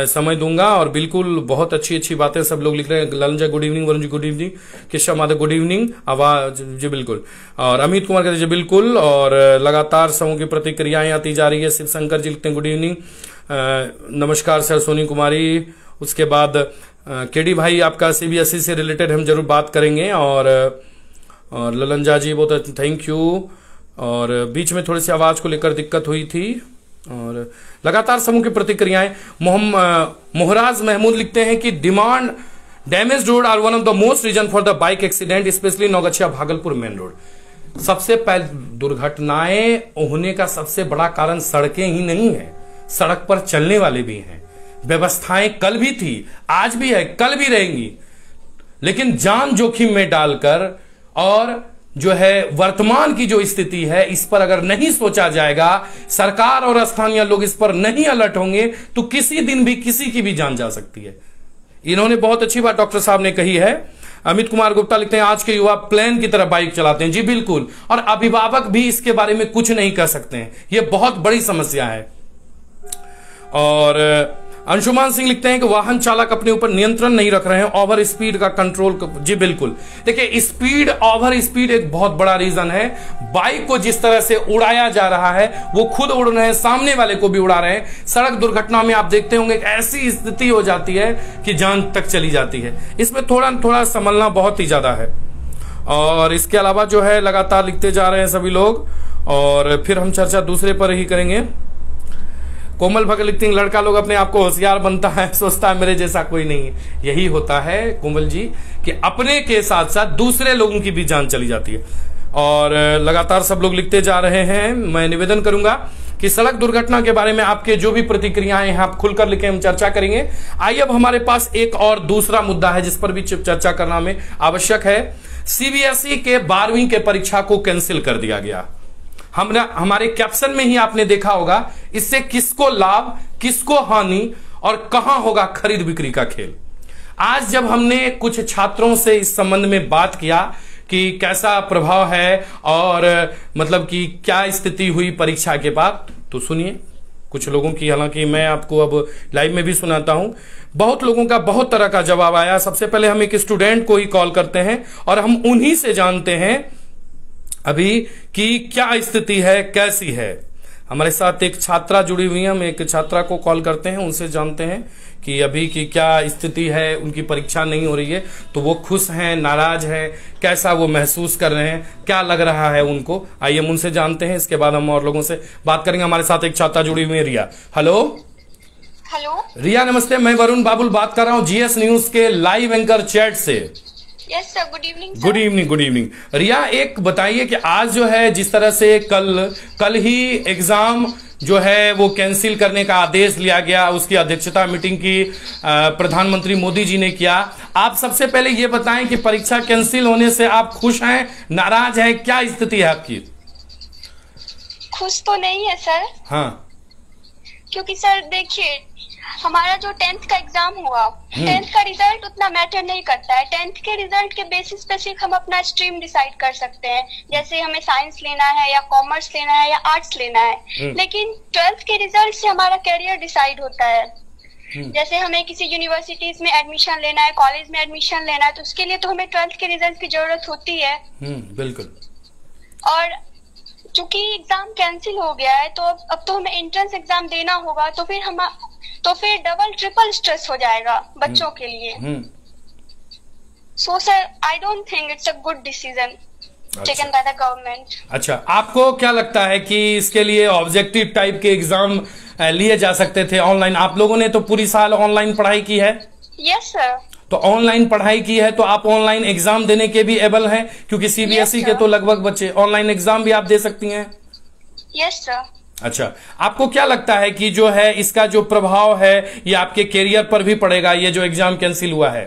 समय दूंगा। और बिल्कुल बहुत अच्छी अच्छी बातें सब लोग लिख रहे हैं। Lalan ji good evening, Varun ji good evening, Keshav Madhav good evening, आवाज जी बिल्कुल, और अमित कुमार कहते जी बिल्कुल। और लगातार सबों की प्रतिक्रियाएं आती जा रही है। शिव शंकर जी लिखते हैं गुड इवनिंग, नमस्कार सर। सोनी कुमारी, उसके बाद केडी भाई आपका CBSE से रिलेटेड हम जरूर बात करेंगे। और ललन जी बहुत थैंक यू। और बीच में थोड़ी सी आवाज को लेकर दिक्कत हुई थी और लगातार समूह की प्रतिक्रियाएं। मोहराज महमूद लिखते हैं कि demand damage road are one of the most reason for the bike accident specially Naugachia Bhagalpur main road. सबसे पहले दुर्घटनाएं होने का सबसे बड़ा कारण सड़कें ही नहीं है, सड़क पर चलने वाले भी हैं। व्यवस्थाएं कल भी थी, आज भी है, कल भी रहेंगी, लेकिन जान जोखिम में डालकर और जो है वर्तमान की जो स्थिति है इस पर अगर नहीं सोचा जाएगा, सरकार और स्थानीय लोग इस पर नहीं अलर्ट होंगे तो किसी दिन भी किसी की भी जान जा सकती है। इन्होंने बहुत अच्छी बात डॉक्टर साहब ने कही है। अमित कुमार गुप्ता लिखते हैं आज के युवा प्लेन की तरह बाइक चलाते हैं। जी बिल्कुल, और अभिभावक भी इसके बारे में कुछ नहीं कर सकते हैं, यह बहुत बड़ी समस्या है। और अंशुमान सिंह लिखते हैं कि वाहन चालक अपने ऊपर नियंत्रण नहीं रख रहे हैं, ओवर स्पीड का कंट्रोल। जी बिल्कुल, देखिए स्पीड, ओवर स्पीड एक बहुत बड़ा रीजन है। बाइक को जिस तरह से उड़ाया जा रहा है वो खुद उड़ रहे हैं, सामने वाले को भी उड़ा रहे हैं। सड़क दुर्घटना में आप देखते होंगे ऐसी स्थिति हो जाती है कि जान तक चली जाती है। इसमें थोड़ा थोड़ा संभलना बहुत ही ज्यादा है। और इसके अलावा जो है लगातार लिखते जा रहे हैं सभी लोग, और फिर हम चर्चा दूसरे पर ही करेंगे। कोमल भगत लिखती हैं लड़का लोग अपने आप को होशियार बनता है, सोचता है मेरे जैसा कोई नहीं है। यही होता है कोमल जी कि अपने के साथ साथ दूसरे लोगों की भी जान चली जाती है। और लगातार सब लोग लिखते जा रहे हैं। मैं निवेदन करूंगा कि सड़क दुर्घटना के बारे में आपके जो भी प्रतिक्रियाएं हैं आप खुलकर लिखें, हम चर्चा करेंगे। आइए अब हमारे पास एक और दूसरा मुद्दा है जिस पर भी चर्चा करना में आवश्यक है। सीबीएसई के 12वीं के परीक्षा को कैंसिल कर दिया गया। हमारे कैप्शन में ही आपने देखा होगा, इससे किसको लाभ, किसको हानि और कहां होगा खरीद बिक्री का खेल। आज जब हमने कुछ छात्रों से इस संबंध में बात किया कि कैसा प्रभाव है और मतलब कि क्या स्थिति हुई परीक्षा के बाद, तो सुनिए कुछ लोगों की, हालांकि मैं आपको अब लाइव में भी सुनाता हूं। बहुत लोगों का बहुत तरह का जवाब आया। सबसे पहले हम एक स्टूडेंट को ही कॉल करते हैं और हम उन्हीं से जानते हैं अभी कि क्या स्थिति है, कैसी है। हमारे साथ एक छात्रा जुड़ी हुई है, हम एक छात्रा को कॉल करते हैं, उनसे जानते हैं कि अभी की क्या स्थिति है। उनकी परीक्षा नहीं हो रही है तो वो खुश हैं, नाराज हैं, कैसा वो महसूस कर रहे हैं, क्या लग रहा है उनको। आइए हम उनसे जानते हैं, इसके बाद हम और लोगों से बात करेंगे। हमारे साथ एक छात्रा जुड़ी हुई है, रिया। हेलो रिया, नमस्ते। मैं वरुण बाबुल बात कर रहा हूँ जीएस न्यूज के लाइव एंकर चैट से। Yes sir, good evening. Good evening, good evening. Riya, एक बताइए कि आज जो है जिस तरह से कल ही एग्जाम जो है वो कैंसिल करने का आदेश लिया गया, उसकी अध्यक्षता मीटिंग की प्रधानमंत्री मोदी जी ने किया। आप सबसे पहले ये बताएं कि परीक्षा कैंसिल होने से आप खुश हैं, नाराज हैं, क्या स्थिति है आपकी? खुश तो नहीं है सर। हाँ, क्योंकि सर देखिए, हमारा जो 10th का एग्जाम हुआ, 10th का रिजल्ट उतना मैटर नहीं करता है। 10th के रिजल्ट के बेसिस पे सिर्फ हम अपना स्ट्रीम डिसाइड कर सकते हैं, जैसे हमें साइंस लेना है या कॉमर्स लेना है या आर्ट्स लेना है। लेकिन 12th के रिजल्ट से हमारा कैरियर डिसाइड होता है। जैसे हमें किसी यूनिवर्सिटीज में एडमिशन लेना है, कॉलेज में एडमिशन लेना है, तो उसके लिए तो हमें 12th के रिजल्ट की जरूरत होती है। बिल्कुल। और चूंकि एग्जाम कैंसिल हो गया है तो अब तो हमें एंट्रेंस एग्जाम देना होगा, तो फिर डबल ट्रिपल स्ट्रेस हो जाएगा बच्चों के लिए। So sir, I don't think it's a good decision taken by the government. अच्छा, आपको क्या लगता है कि इसके लिए ऑब्जेक्टिव टाइप के एग्जाम लिए जा सकते थे ऑनलाइन? आप लोगों ने तो पूरी साल ऑनलाइन पढ़ाई की है। Yes sir. तो ऑनलाइन पढ़ाई की है तो आप ऑनलाइन एग्जाम देने के भी एबल हैं, क्योंकि सीबीएसई के तो लगभग बच्चे ऑनलाइन एग्जाम भी आप दे सकती हैं। Yes sir. अच्छा, आपको क्या लगता है कि जो है इसका जो प्रभाव है ये आपके कैरियर पर भी पड़ेगा, ये जो एग्जाम कैंसिल हुआ है?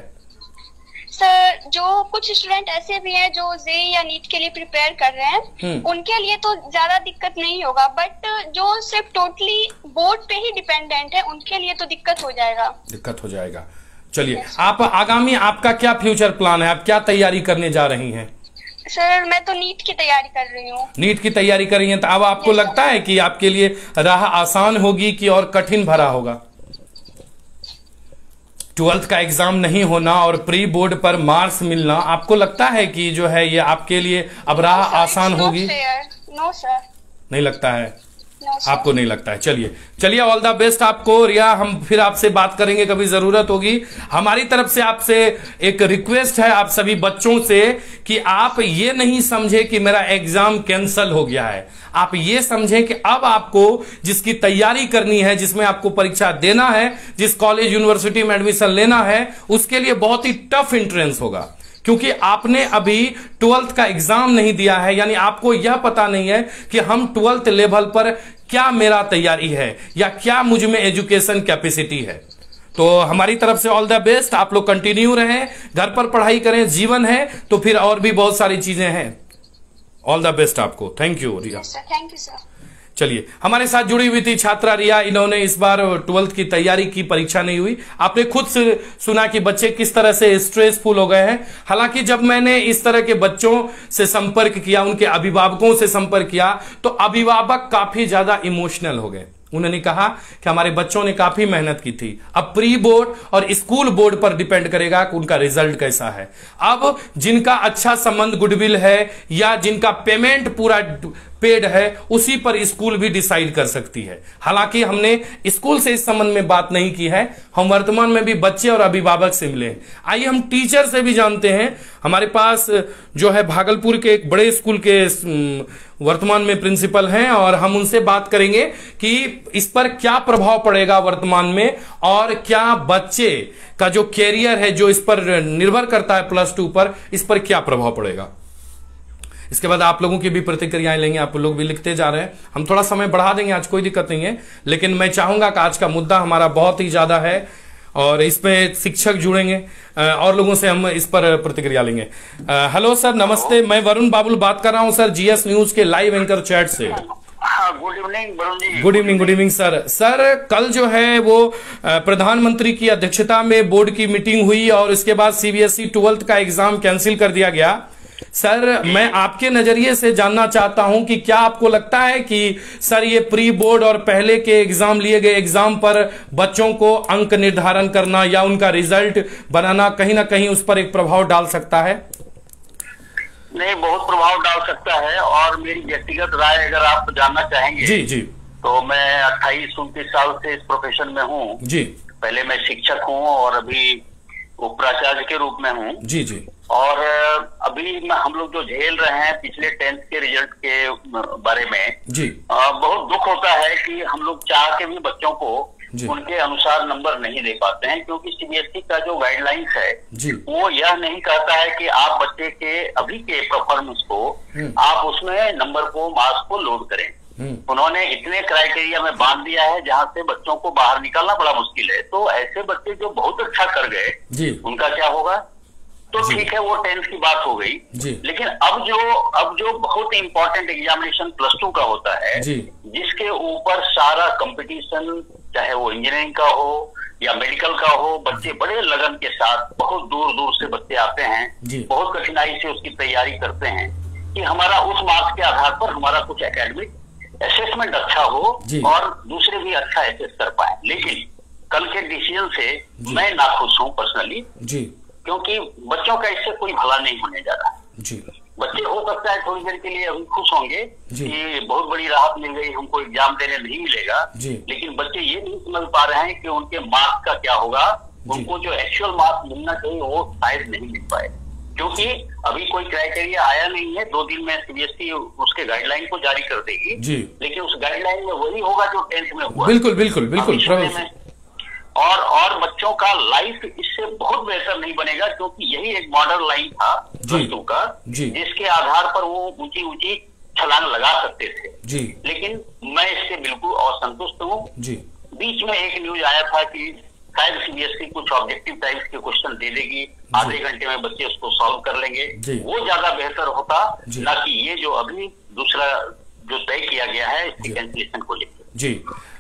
सर, जो कुछ स्टूडेंट ऐसे भी हैं जो जेईई या नीट के लिए प्रिपेयर कर रहे हैं, उनके लिए तो ज्यादा दिक्कत नहीं होगा, बट जो सिर्फ टोटली बोर्ड पे ही डिपेंडेंट है उनके लिए तो दिक्कत हो जाएगा। चलिए, आप आगामी आपका क्या फ्यूचर प्लान है? आप क्या तैयारी करने जा रही हैं? सर, मैं तो नीट की तैयारी कर रही हूँ। नीट की तैयारी कर रही हैं, तो अब आपको लगता है कि आपके लिए राह आसान होगी कि और कठिन भरा होगा? 12th का एग्जाम नहीं होना और प्री बोर्ड पर मार्क्स मिलना, आपको लगता है कि जो है ये आपके लिए अब राह आसान होगी? No sir. नहीं लगता है? आपको नहीं लगता है? चलिए, ऑल द बेस्ट आपको रिया। हम फिर आपसे बात करेंगे, कभी जरूरत होगी। हमारी तरफ से आपसे एक रिक्वेस्ट है आप सभी बच्चों से कि आप ये नहीं समझे कि मेरा एग्जाम कैंसल हो गया है। आप ये समझें कि अब आपको जिसकी तैयारी करनी है, जिसमें आपको परीक्षा देना है, जिस कॉलेज यूनिवर्सिटी में एडमिशन लेना है, उसके लिए बहुत ही टफ एंट्रेंस होगा, क्योंकि आपने अभी 12th का एग्जाम नहीं दिया है। यानी आपको यह पता नहीं है कि हम 12th लेवल पर क्या मेरा तैयारी है या क्या मुझ में एजुकेशन कैपेसिटी है। तो हमारी तरफ से ऑल द बेस्ट। आप लोग कंटिन्यू रहें, घर पर पढ़ाई करें, जीवन है तो फिर और भी बहुत सारी चीजें हैं। ऑल द बेस्ट आपको। Thank you Riya. Thank you sir. चलिए, हमारे साथ जुड़ी हुई थी छात्रा रिया। इन्होंने इस बार 12th की तैयारी की, परीक्षा नहीं हुई। आपने खुद से सुना कि बच्चे किस तरह से स्ट्रेसफुल हो गए हैं। हालांकि जब मैंने इस तरह के बच्चों से संपर्क किया, उनके अभिभावकों से संपर्क किया, तो अभिभावक काफी ज्यादा इमोशनल हो गए। उन्होंने कहा कि हमारे बच्चों ने काफी मेहनत की थी, अब प्री बोर्ड और स्कूल बोर्ड पर डिपेंड करेगा कि उनका रिजल्ट कैसा है। अब जिनका अच्छा संबंध गुडविल है या जिनका पेमेंट पूरा पेड है, उसी पर स्कूल भी डिसाइड कर सकती है। हालांकि हमने स्कूल से इस संबंध में बात नहीं की है, हम वर्तमान में भी बच्चे और अभिभावक से मिले। आइए हम टीचर से भी जानते हैं। हमारे पास जो है भागलपुर के एक बड़े स्कूल के वर्तमान में प्रिंसिपल हैं और हम उनसे बात करेंगे कि इस पर क्या प्रभाव पड़ेगा वर्तमान में, और क्या बच्चे का जो कैरियर है जो इस पर निर्भर करता है +2 पर, इस पर क्या प्रभाव पड़ेगा। इसके बाद आप लोगों की भी प्रतिक्रियाएं लेंगे। आप लोग भी लिखते जा रहे हैं, हम थोड़ा समय बढ़ा देंगे, आज कोई दिक्कत नहीं है। लेकिन मैं चाहूंगा कि आज का मुद्दा हमारा बहुत ही ज्यादा है और इस पे शिक्षक जुड़ेंगे और लोगों से हम इस पर प्रतिक्रिया लेंगे। हेलो सर, नमस्ते। मैं वरुण बाबुल बात कर रहा हूं सर, जीएस न्यूज के लाइव एंकर चैट से। Good evening Varun ji. Good evening sir. कल जो है वो प्रधानमंत्री की अध्यक्षता में बोर्ड की मीटिंग हुई और इसके बाद सीबीएसई 12th का एग्जाम कैंसिल कर दिया गया। सर, मैं आपके नजरिए से जानना चाहता हूं कि क्या आपको लगता है कि सर ये प्री बोर्ड और पहले के एग्जाम लिए गए एग्जाम पर बच्चों को अंक निर्धारण करना या उनका रिजल्ट बनाना कहीं ना कहीं उस पर एक प्रभाव डाल सकता है? नहीं, बहुत प्रभाव डाल सकता है। और मेरी व्यक्तिगत राय अगर आप जानना चाहेंगे जी जी, तो मैं 28-29 साल से इस प्रोफेशन में हूँ जी। पहले मैं शिक्षक हूँ और अभी उपराचार्य के रूप में हूँ जी जी। और अभी हम लोग जो झेल रहे हैं पिछले 10th के रिजल्ट के बारे में जी, बहुत दुख होता है कि हम लोग चाह के भी बच्चों को उनके अनुसार नंबर नहीं दे पाते हैं, क्योंकि सीबीएसई का जो गाइडलाइंस है वो यह नहीं कहता है कि आप बच्चे के अभी के परफॉर्मेंस को आप उसमें नंबर को मार्क्स को लोड करें। उन्होंने इतने क्राइटेरिया में बांध दिया है जहां से बच्चों को बाहर निकालना बड़ा मुश्किल है। तो ऐसे बच्चे जो बहुत अच्छा कर गए उनका क्या होगा? तो ठीक है, वो 10th की बात हो गई। लेकिन अब जो बहुत इंपॉर्टेंट एग्जामिनेशन +2 का होता है जिसके ऊपर सारा कंपटीशन, चाहे वो इंजीनियरिंग का हो या मेडिकल का हो, बच्चे बड़े लगन के साथ बहुत दूर दूर से बच्चे आते हैं, बहुत कठिनाई से उसकी तैयारी करते हैं कि हमारा उस मार्क्स के आधार पर हमारा कुछ एकेडमिक असेसमेंट अच्छा हो और दूसरे भी अच्छा एसेस कर पाए। लेकिन कल के डिसीजन से मैं नाखुश हूँ पर्सनली, क्योंकि बच्चों का इससे कोई भला नहीं होने जा रहा जी। बच्चे हो सकता है थोड़ी देर के लिए अभी खुश होंगे कि बहुत बड़ी राहत मिल गई, हमको एग्जाम देने नहीं मिलेगा, लेकिन बच्चे ये नहीं समझ पा रहे हैं कि उनके मार्क्स का क्या होगा। उनको जो एक्चुअल मार्क्स मिलना चाहिए वो शायद नहीं मिल पाए, क्योंकि अभी कोई क्राइटेरिया आया नहीं है। 2 दिन में सीबीएसई उसके गाइडलाइन को जारी कर देगी, लेकिन उस गाइडलाइन में वही होगा जो 10th में हुआ। बिल्कुल बिल्कुल बिल्कुल। और बच्चों का लाइफ इससे बहुत बेहतर नहीं बनेगा, क्योंकि यही एक बॉर्डर लाइन था +2 का जिसके आधार पर वो ऊंची ऊंची छलांग लगा सकते थे। लेकिन मैं इससे बिल्कुल असंतुष्ट हूँ। बीच में एक न्यूज आया था कि शायद सीबीएसई कुछ ऑब्जेक्टिव टाइप्स के क्वेश्चन दे देगी, आधे घंटे में बच्चे उसको सॉल्व कर लेंगे, वो ज्यादा बेहतर होता, ना कि ये जो अभी दूसरा जो तय किया गया है इसके कैंसिलेशन को लेकर। ये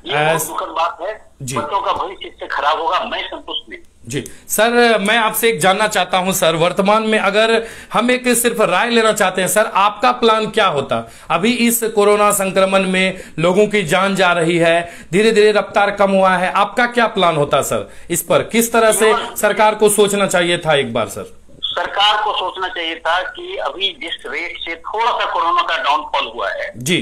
बहुत दुखद बात है, बच्चों का भविष्य इससे खराब होगा। मैं संतुष्ट नहीं जी। सर, मैं आपसे एक जानना चाहता हूं सर, वर्तमान में अगर हम एक सिर्फ राय लेना चाहते हैं सर, आपका प्लान क्या होता? अभी इस कोरोना संक्रमण में लोगों की जान जा रही है, धीरे धीरे रफ्तार कम हुआ है, आपका क्या प्लान होता सर? इस पर किस तरह से सरकार को सोचना चाहिए था एक बार सर? सरकार को सोचना चाहिए था कि अभी जिस रेट से थोड़ा सा कोरोना का डाउनफॉल हुआ है जी,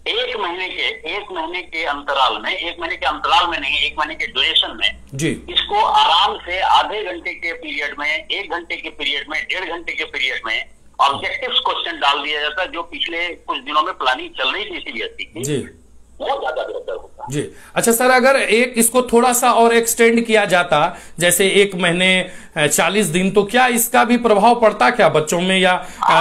एक महीने के अंतराल में, 1 महीने के अंतराल में नहीं, 1 महीने के ड्यूरेशन में जी, इसको आराम से आधे घंटे के पीरियड में, 1 घंटे के पीरियड में, 1.5 घंटे के पीरियड में ऑब्जेक्टिव क्वेश्चन डाल दिया जाता, जो पिछले कुछ दिनों में प्लानिंग चल रही थी सीबीएसई की जी, वो ज्यादा बेहतर होता जी। अच्छा सर, अगर एक इसको थोड़ा सा और एक्सटेंड किया जाता, जैसे 1 महीने 40 दिन, तो क्या इसका भी प्रभाव पड़ता क्या बच्चों में या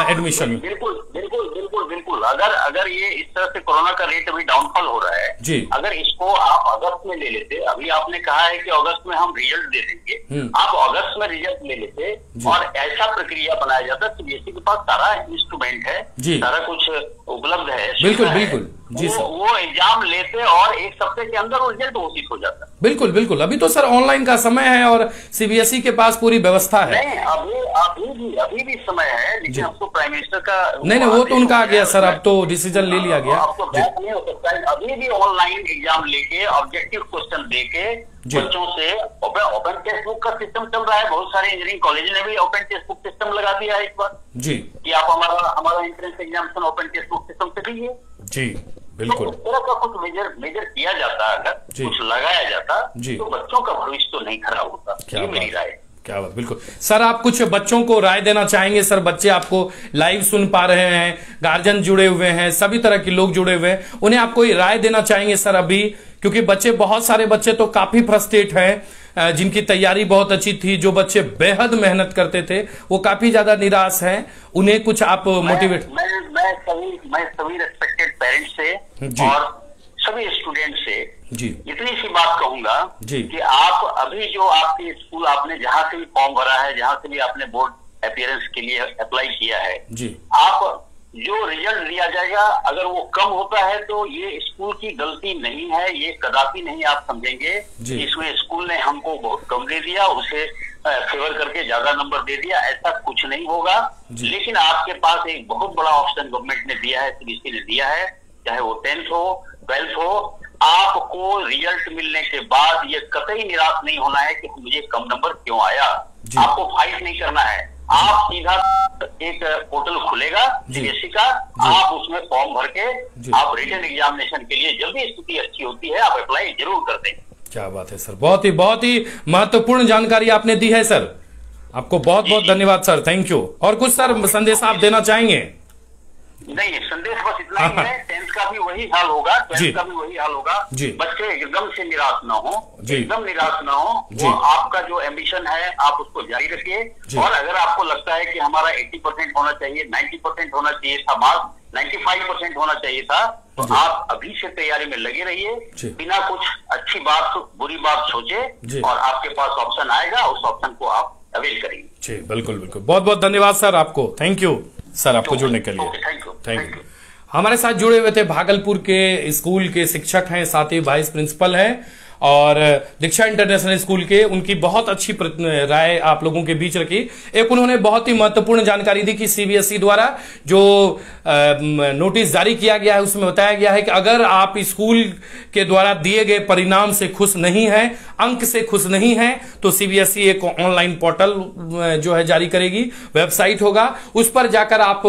एडमिशन में? बिल्कुल बिल्कुल बिल्कुल बिल्कुल। अगर ये इस तरह से कोरोना का रेट अभी डाउनफॉल हो रहा है जी, अगर इसको आप अगस्त में ले लेते, अभी आपने कहा है कि अगस्त में हम रिजल्ट दे देंगे, आप अगस्त में रिजल्ट ले लेते और ऐसा प्रक्रिया बनाया जाता, सीबीएसई के पास सारा इंस्ट्रूमेंट है, सारा कुछ उपलब्ध है, बिल्कुल बिल्कुल जी सर, वो एग्जाम लेते और 1 सप्ताह के अंदर रिजल्ट घोषित हो जाता। बिल्कुल बिल्कुल। अभी तो सर ऑनलाइन का समय है और सीबीएसई के पास पूरी व्यवस्था है। नहीं, अभी भी समय है, लेकिन अब तो प्राइम मिनिस्टर का नहीं, वो तो उनका आ गया सर, अब तो डिसीजन ले लिया गया। अब तो बैक नहीं हो सकता है, अभी भी ऑनलाइन एग्जाम लेके ऑब्जेक्टिव क्वेश्चन देके बच्चों से ओपन टेक्स्ट बुक का सिस्टम चल रहा है। बहुत सारे इंजीनियरिंग कॉलेज ने भी ओपन टेक्स्ट बुक सिस्टम लगा दिया है इस बार जी, कि आप हमारा entrance examination open text book system से दीजिए जी। बिल्कुल, तो तरह का कुछ मेजर किया जाता, अगर कुछ लगाया जाता तो बच्चों का भविष्य तो नहीं खराब होता। ये मेरी राय। क्या बात, बिल्कुल सर। आप कुछ बच्चों को राय देना चाहेंगे सर? बच्चे आपको लाइव सुन पा रहे हैं, गार्जियन जुड़े हुए हैं, सभी तरह के लोग जुड़े हुए हैं, उन्हें आप कोई राय देना चाहेंगे सर अभी? क्योंकि बच्चे, बहुत सारे बच्चे तो काफी फ्रस्ट्रेट हैं, जिनकी तैयारी बहुत अच्छी थी, जो बच्चे बेहद मेहनत करते थे, वो काफी ज्यादा निराश हैं। उन्हें कुछ आप मोटिवेट? मैं सभी रेस्पेक्टेड पेरेंट्स से और सभी स्टूडेंट से जी इतनी सी बात कहूंगा जी कि आप अभी जो आपके स्कूल, आपने जहां से भी फॉर्म भरा है, जहां से भी आपने बोर्ड अपीयरेंस के लिए अप्लाई किया है, जी आप जो रिजल्ट दिया जाएगा अगर वो कम होता है तो ये स्कूल की गलती नहीं है, ये कदापि नहीं आप समझेंगे जी। कि इसमें स्कूल ने हमको बहुत कम दे दिया, उसे फेवर करके ज्यादा नंबर दे दिया, ऐसा कुछ नहीं होगा। लेकिन आपके पास एक बहुत बड़ा ऑप्शन गवर्नमेंट ने दिया है, सीबीएसई ने दिया है, चाहे वो 10th हो 12th हो, आपको रिजल्ट मिलने के बाद ये कतई निराश नहीं होना है कि मुझे कम नंबर क्यों आया। आपको फाइट नहीं करना है, आप सीधा एक पोर्टल खुलेगा सीबीएसई का, आप उसमें फॉर्म भर के आप रिटन एग्जामिनेशन के लिए जब भी स्थिति अच्छी होती है आप अप्लाई जरूर कर दें। क्या बात है सर, बहुत ही महत्वपूर्ण जानकारी आपने दी है सर, आपको बहुत बहुत धन्यवाद सर, थैंक यू। और कुछ सर संदेश आप देना चाहेंगे? नहीं, संदेश बस इतना ही है, 10th का भी वही हाल होगा, 12th का भी वही हाल होगा। बच्चे एकदम से निराश ना हो, एकदम निराश ना हो, वो आपका जो एम्बिशन है आप उसको जारी रखिए। और अगर आपको लगता है कि हमारा 80% होना चाहिए, 90% होना चाहिए था, मार्क्स 95% होना चाहिए था, तो आप अभी से तैयारी में लगे रहिए, बिना कुछ अच्छी बात बुरी बात सोचे, और आपके पास ऑप्शन आएगा, उस ऑप्शन को आप अवेल करेंगे। जी बिल्कुल बिल्कुल, बहुत बहुत धन्यवाद सर आपको, थैंक यू सर आपको जुड़ने के लिए, थैंक यू। हमारे साथ जुड़े हुए थे भागलपुर के स्कूल के शिक्षक हैं, साथ ही वाइस प्रिंसिपल हैं और दीक्षा इंटरनेशनल स्कूल के, उनकी बहुत अच्छी राय आप लोगों के बीच रखी। एक उन्होंने बहुत ही महत्वपूर्ण जानकारी दी कि सीबीएसई द्वारा जो नोटिस जारी किया गया है उसमें बताया गया है कि अगर आप स्कूल के द्वारा दिए गए परिणाम से खुश नहीं है, अंक से खुश नहीं है, तो सीबीएसई एक ऑनलाइन पोर्टल जो है जारी करेगी, वेबसाइट होगा, उस पर जाकर आप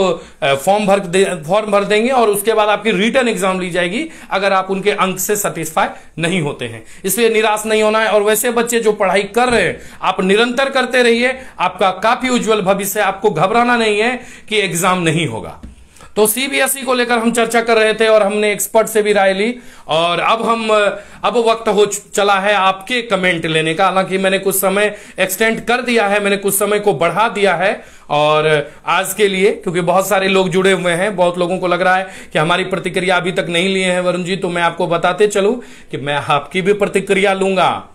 फॉर्म भर देंगे और उसके बाद आपकी रिटन एग्जाम ली जाएगी अगर आप उनके अंक से सेटिस्फाई नहीं होते हैं। इसलिए निराश नहीं होना है, और वैसे बच्चे जो पढ़ाई कर रहे हैं आप निरंतर करते रहिए, आपका काफी उज्जवल भविष्य है, आपको घबराना नहीं है कि एग्जाम नहीं होगा। तो सीबीएसई को लेकर हम चर्चा कर रहे थे और हमने एक्सपर्ट से भी राय ली, और अब वक्त हो चला है आपके कमेंट लेने का। हालांकि मैंने कुछ समय एक्सटेंड कर दिया है, मैंने कुछ समय को बढ़ा दिया है, और आज के लिए क्योंकि बहुत सारे लोग जुड़े हुए हैं, बहुत लोगों को लग रहा है कि हमारी प्रतिक्रिया अभी तक नहीं लिए हैं वरुण जी, तो मैं आपको बताते चलूं कि मैं आपकी भी प्रतिक्रिया लूंगा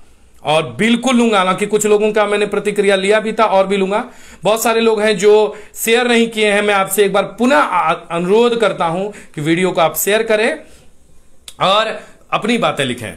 और बिल्कुल लूंगा। हालांकि कुछ लोगों का मैंने प्रतिक्रिया लिया भी था और भी लूंगा। बहुत सारे लोग हैं जो शेयर नहीं किए हैं, मैं आपसे एक बार पुनः अनुरोध करता हूं कि वीडियो को आप शेयर करें और अपनी बातें लिखें।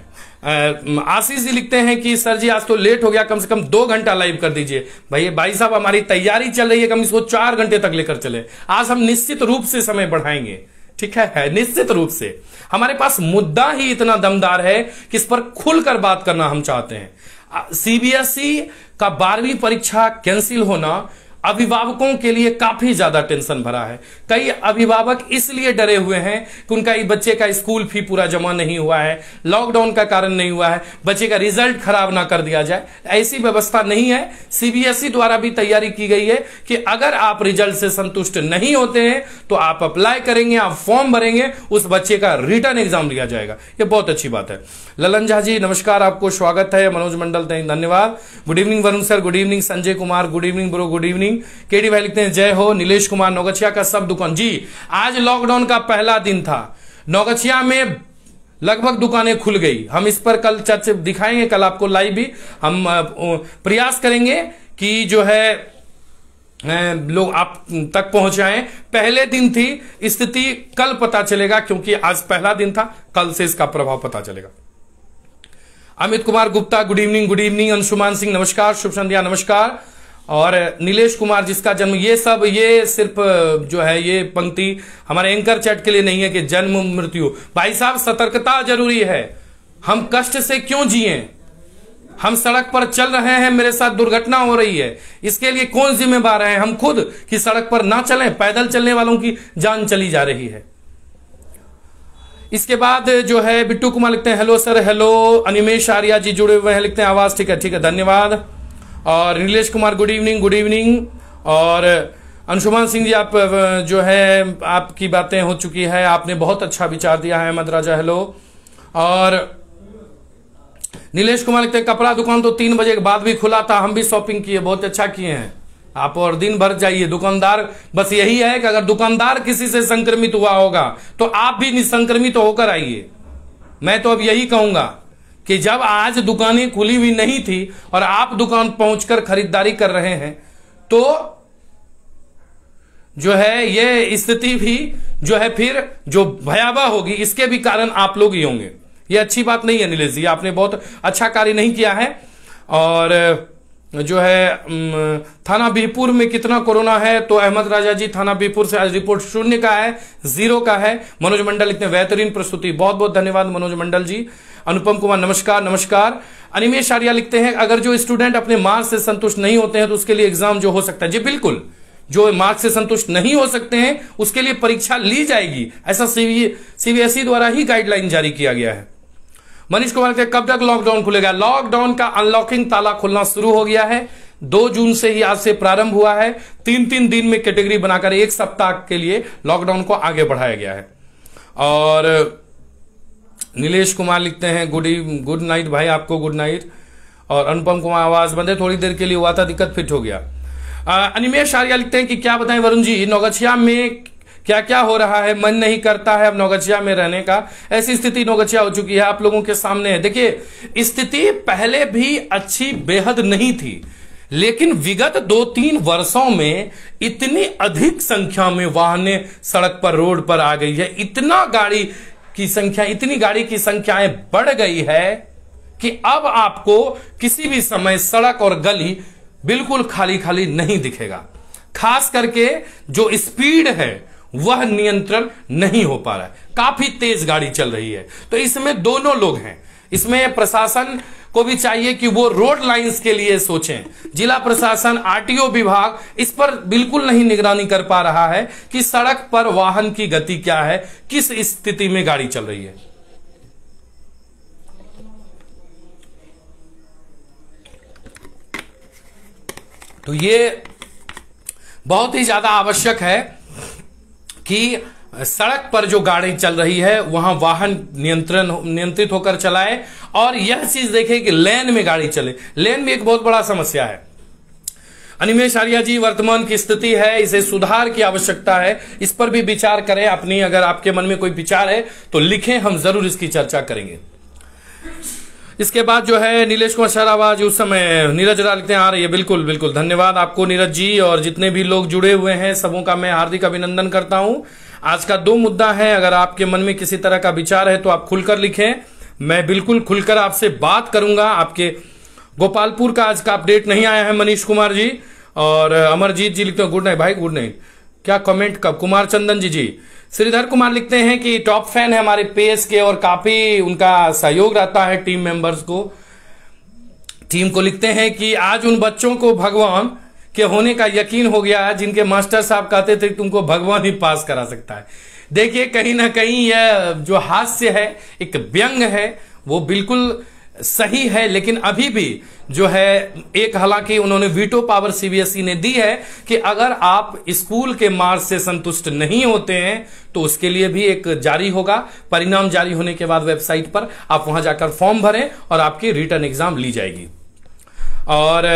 आशीष जी लिखते हैं कि सर जी आज तो लेट हो गया, कम से कम 2 घंटा लाइव कर दीजिए। भाई साहब हमारी तैयारी चल रही है, कम इसको 4 घंटे तक लेकर चले। आज हम निश्चित रूप से समय बढ़ाएंगे, ठीक है, निश्चित रूप से। हमारे पास मुद्दा ही इतना दमदार है कि इस पर खुलकर बात करना हम चाहते हैं। सीबीएसई का 12वीं परीक्षा कैंसिल होना अभिभावकों के लिए काफी ज्यादा टेंशन भरा है। कई अभिभावक इसलिए डरे हुए हैं कि उनका बच्चे का स्कूल फी पूरा जमा नहीं हुआ है, लॉकडाउन का कारण नहीं हुआ है, बच्चे का रिजल्ट खराब ना कर दिया जाए। ऐसी व्यवस्था नहीं है। सीबीएसई द्वारा भी तैयारी की गई है कि अगर आप रिजल्ट से संतुष्ट नहीं होते हैं तो आप अप्लाई करेंगे, आप फॉर्म भरेंगे, उस बच्चे का रिटर्न एग्जाम लिया जाएगा। यह बहुत अच्छी बात है। ललन झा जी नमस्कार, आपको स्वागत है। मनोज मंडल धन्यवाद। Good evening Varun sir, good evening Sanjay Kumar, good evening bro, good evening. KD भाई लिखते हैं जय हो। नीलेश कुमार नौगछिया का सब दुकान जी, आज लॉकडाउन का पहला दिन था, नौगछिया में लगभग दुकानें खुल गई। हम इस पर कल चर्चा दिखाएंगे, कल आपको लाइव भी हम प्रयास करेंगे कि जो है लोग आप तक पहुंचाएं। पहले दिन थी स्थिति, कल पता चलेगा क्योंकि आज पहला दिन था, कल से इसका प्रभाव पता चलेगा। Amit Kumar Gupta good evening, good evening. Anshuman Singh नमस्कार, शुभ संध्या नमस्कार। और नीलेश कुमार जिसका जन्म, ये सिर्फ जो है ये पंक्ति हमारे एंकर चैट के लिए नहीं है कि जन्म मृत्यु। भाई साहब सतर्कता जरूरी है। हम कष्ट से क्यों जिए? हम सड़क पर चल रहे हैं, मेरे साथ दुर्घटना हो रही है, इसके लिए कौन जिम्मेदार है? हम खुद कि सड़क पर ना चलें, पैदल चलने वालों की जान चली जा रही है। इसके बाद जो है बिट्टू कुमार लिखते हैं hello sir, hello. Animesh Arya ji जुड़े हुए हैं, लिखते हैं आवाज ठीक है, धन्यवाद। और Nilesh Kumar good evening, good evening. और अंशुमान सिंह जी आप जो है आपकी बातें हो चुकी है, आपने बहुत अच्छा विचार दिया है। अहमद राजा हेलो। और नीलेश कुमार लिखते हैं कपड़ा दुकान तो 3 बजे के बाद भी खुला था, हम भी शॉपिंग किए, बहुत अच्छा किए हैं आप। और दिन भर जाइए, दुकानदार बस यही है कि अगर दुकानदार किसी से संक्रमित हुआ होगा तो आप भी निसंक्रमित होकर आइए, मैं तो अब यही कहूंगा कि जब आज दुकानें खुली हुई नहीं थी और आप दुकान पहुंचकर खरीदारी कर रहे हैं, तो जो है ये स्थिति भी जो है फिर जो भयावह होगी, इसके भी कारण आप लोग ही होंगे। ये अच्छी बात नहीं है नीलेश जी, आपने बहुत अच्छा कार्य नहीं किया है। और जो है थाना बीहपुर में कितना कोरोना है, तो अहमद राजा जी थाना बीहपुर से आज रिपोर्ट 0 का है, 0 का है। मनोज मंडल इतने बेहतरीन प्रस्तुति, बहुत बहुत धन्यवाद मनोज मंडल जी। अनुपम कुमार नमस्कार नमस्कार। अनिमेश आर्या लिखते हैं अगर जो स्टूडेंट अपने मार्क्स से संतुष्ट नहीं होते हैं तो उसके लिए एग्जाम जो हो सकता है। जी बिल्कुल, जो मार्क्स से संतुष्ट नहीं हो सकते हैं उसके लिए परीक्षा ली जाएगी, ऐसा सीबीएसई द्वारा ही गाइडलाइन जारी किया गया है। मनीष कुमार कहते कब तक लॉकडाउन खुलेगा? लॉकडाउन का अनलॉकिंग ताला खुलना शुरू हो गया है, 2 जून से ही आज से प्रारंभ हुआ है। 3-3 दिन में कैटेगरी बनाकर 1 सप्ताह के लिए लॉकडाउन को आगे बढ़ाया गया है। और नीलेश कुमार लिखते हैं गुड नाइट भाई, आपको गुड नाइट। और अनुपम कुमार आवाज बंद है, थोड़ी देर के लिए हुआ था, दिक्कत फिट हो गया। अनिमेश आर्या लिखते हैं कि क्या बताएं वरुण जी, नौगछिया में क्या क्या हो रहा है, मन नहीं करता है अब नौगछिया में रहने का। ऐसी स्थिति नौगछिया हो चुकी है, आप लोगों के सामने है। देखिए स्थिति पहले भी अच्छी बेहद नहीं थी, लेकिन विगत 2-3 वर्षों में इतनी अधिक संख्या में वाहनें सड़क पर रोड पर आ गई है, इतनी गाड़ी की संख्याएं बढ़ गई है कि अब आपको किसी भी समय सड़क और गली बिल्कुल खाली खाली नहीं दिखेगा। खास करके जो स्पीड है वह नियंत्रण नहीं हो पा रहा है, काफी तेज गाड़ी चल रही है। तो इसमें दोनों लोग हैं, इसमें प्रशासन को भी चाहिए कि वो रोड लाइंस के लिए सोचें। जिला प्रशासन, आरटीओ विभाग इस पर बिल्कुल नहीं निगरानी कर पा रहा है कि सड़क पर वाहन की गति क्या है, किस स्थिति में गाड़ी चल रही है। तो ये बहुत ही ज्यादा आवश्यक है कि सड़क पर जो गाड़ी चल रही है वहां वाहन नियंत्रित होकर चलाए, और यह चीज देखे कि लेन में गाड़ी चले। लेन भी एक बहुत बड़ा समस्या है। अनिमेश आर्या जी, वर्तमान की स्थिति है, इसे सुधार की आवश्यकता है, इस पर भी विचार करें। अपनी अगर आपके मन में कोई विचार है तो लिखें, हम जरूर इसकी चर्चा करेंगे। इसके बाद जो है नीलेश कुमार सर आवाज उस समय नीरज रा लिखते हैं आ रही है। बिल्कुल बिल्कुल, धन्यवाद आपको नीरज जी, और जितने भी लोग जुड़े हुए हैं सबों का मैं हार्दिक अभिनंदन करता हूं। आज का 2 मुद्दा है, अगर आपके मन में किसी तरह का विचार है तो आप खुलकर लिखें, मैं बिल्कुल खुलकर आपसे बात करूंगा। आपके गोपालपुर का आज का अपडेट नहीं आया है मनीष कुमार जी। और अमरजीत जी लिखते हैं गुड नाइट भाई, गुड नाइट। क्या कमेंट कब? कुमार चंदन जी श्रीधर कुमार लिखते हैं कि टॉप फैन है हमारे पेस के और काफी उनका सहयोग रहता है टीम मेंबर्स को, टीम को। लिखते हैं कि आज उन बच्चों को भगवान के होने का यकीन हो गया है जिनके मास्टर साहब कहते थे तुमको भगवान ही पास करा सकता है। देखिए कहीं ना कहीं यह जो हास्य है, एक व्यंग है, वो बिल्कुल सही है, लेकिन अभी भी जो है एक, हालांकि उन्होंने वीटो पावर सीबीएसई ने दी है कि अगर आप स्कूल के मार्क्स से संतुष्ट नहीं होते हैं तो उसके लिए भी एक जारी होगा। परिणाम जारी होने के बाद वेबसाइट पर आप वहां जाकर फॉर्म भरें और आपकी रिटर्न एग्जाम ली जाएगी। और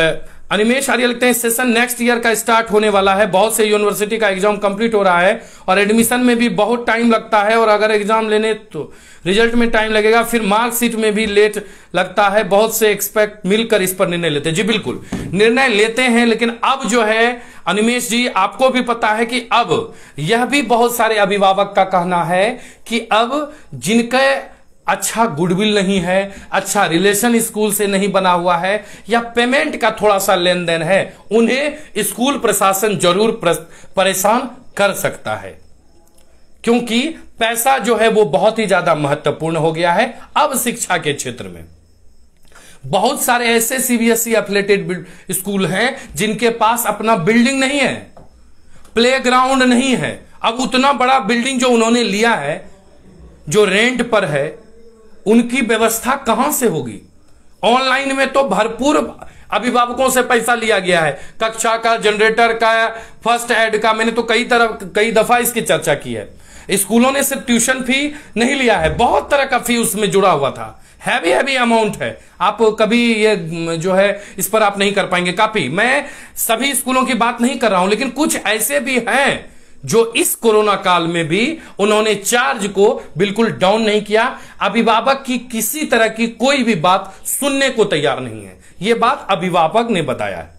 अनिमेश आर्य लिखते हैं सेशन नेक्स्ट ईयर का स्टार्ट होने वाला है, बहुत से यूनिवर्सिटी का एग्जाम कंप्लीट हो रहा है और एडमिशन में भी बहुत टाइम लगता है, और अगर एग्जाम लेने तो रिजल्ट में टाइम लगेगा, फिर मार्कशीट में भी लेट लगता है। बहुत से एक्सपर्ट मिलकर इस पर निर्णय लेते हैं। जी बिल्कुल, निर्णय लेते हैं, लेकिन अब जो है अनिमेश जी आपको भी पता है कि अब यह भी बहुत सारे अभिभावक का कहना है कि अब जिनके अच्छा गुडविल नहीं है, अच्छा रिलेशन स्कूल से नहीं बना हुआ है, या पेमेंट का थोड़ा सा लेन देन है, उन्हें स्कूल प्रशासन जरूर परेशान कर सकता है, क्योंकि पैसा जो है वो बहुत ही ज्यादा महत्वपूर्ण हो गया है अब शिक्षा के क्षेत्र में। बहुत सारे ऐसे सीबीएसई एफिलिएटेड स्कूल हैं जिनके पास अपना बिल्डिंग नहीं है, प्लेग्राउंड नहीं है। अब उतना बड़ा बिल्डिंग जो उन्होंने लिया है, जो रेंट पर है, उनकी व्यवस्था कहां से होगी? ऑनलाइन में तो भरपूर अभिभावकों से पैसा लिया गया है, कक्षा का, जनरेटर का, फर्स्ट एड का। मैंने तो कई दफा इसकी चर्चा की है। स्कूलों ने सिर्फ ट्यूशन फी नहीं लिया है, बहुत तरह का फी उसमें जुड़ा हुआ था, हैवी अमाउंट है। आप कभी ये जो है इस पर आप नहीं कर पाएंगे काफी। मैं सभी स्कूलों की बात नहीं कर रहा हूं, लेकिन कुछ ऐसे भी हैं जो इस कोरोना काल में भी उन्होंने चार्ज को बिल्कुल डाउन नहीं किया। अभिभावक की किसी तरह की कोई भी बात सुनने को तैयार नहीं है। यह बात अभिभावक ने बताया है।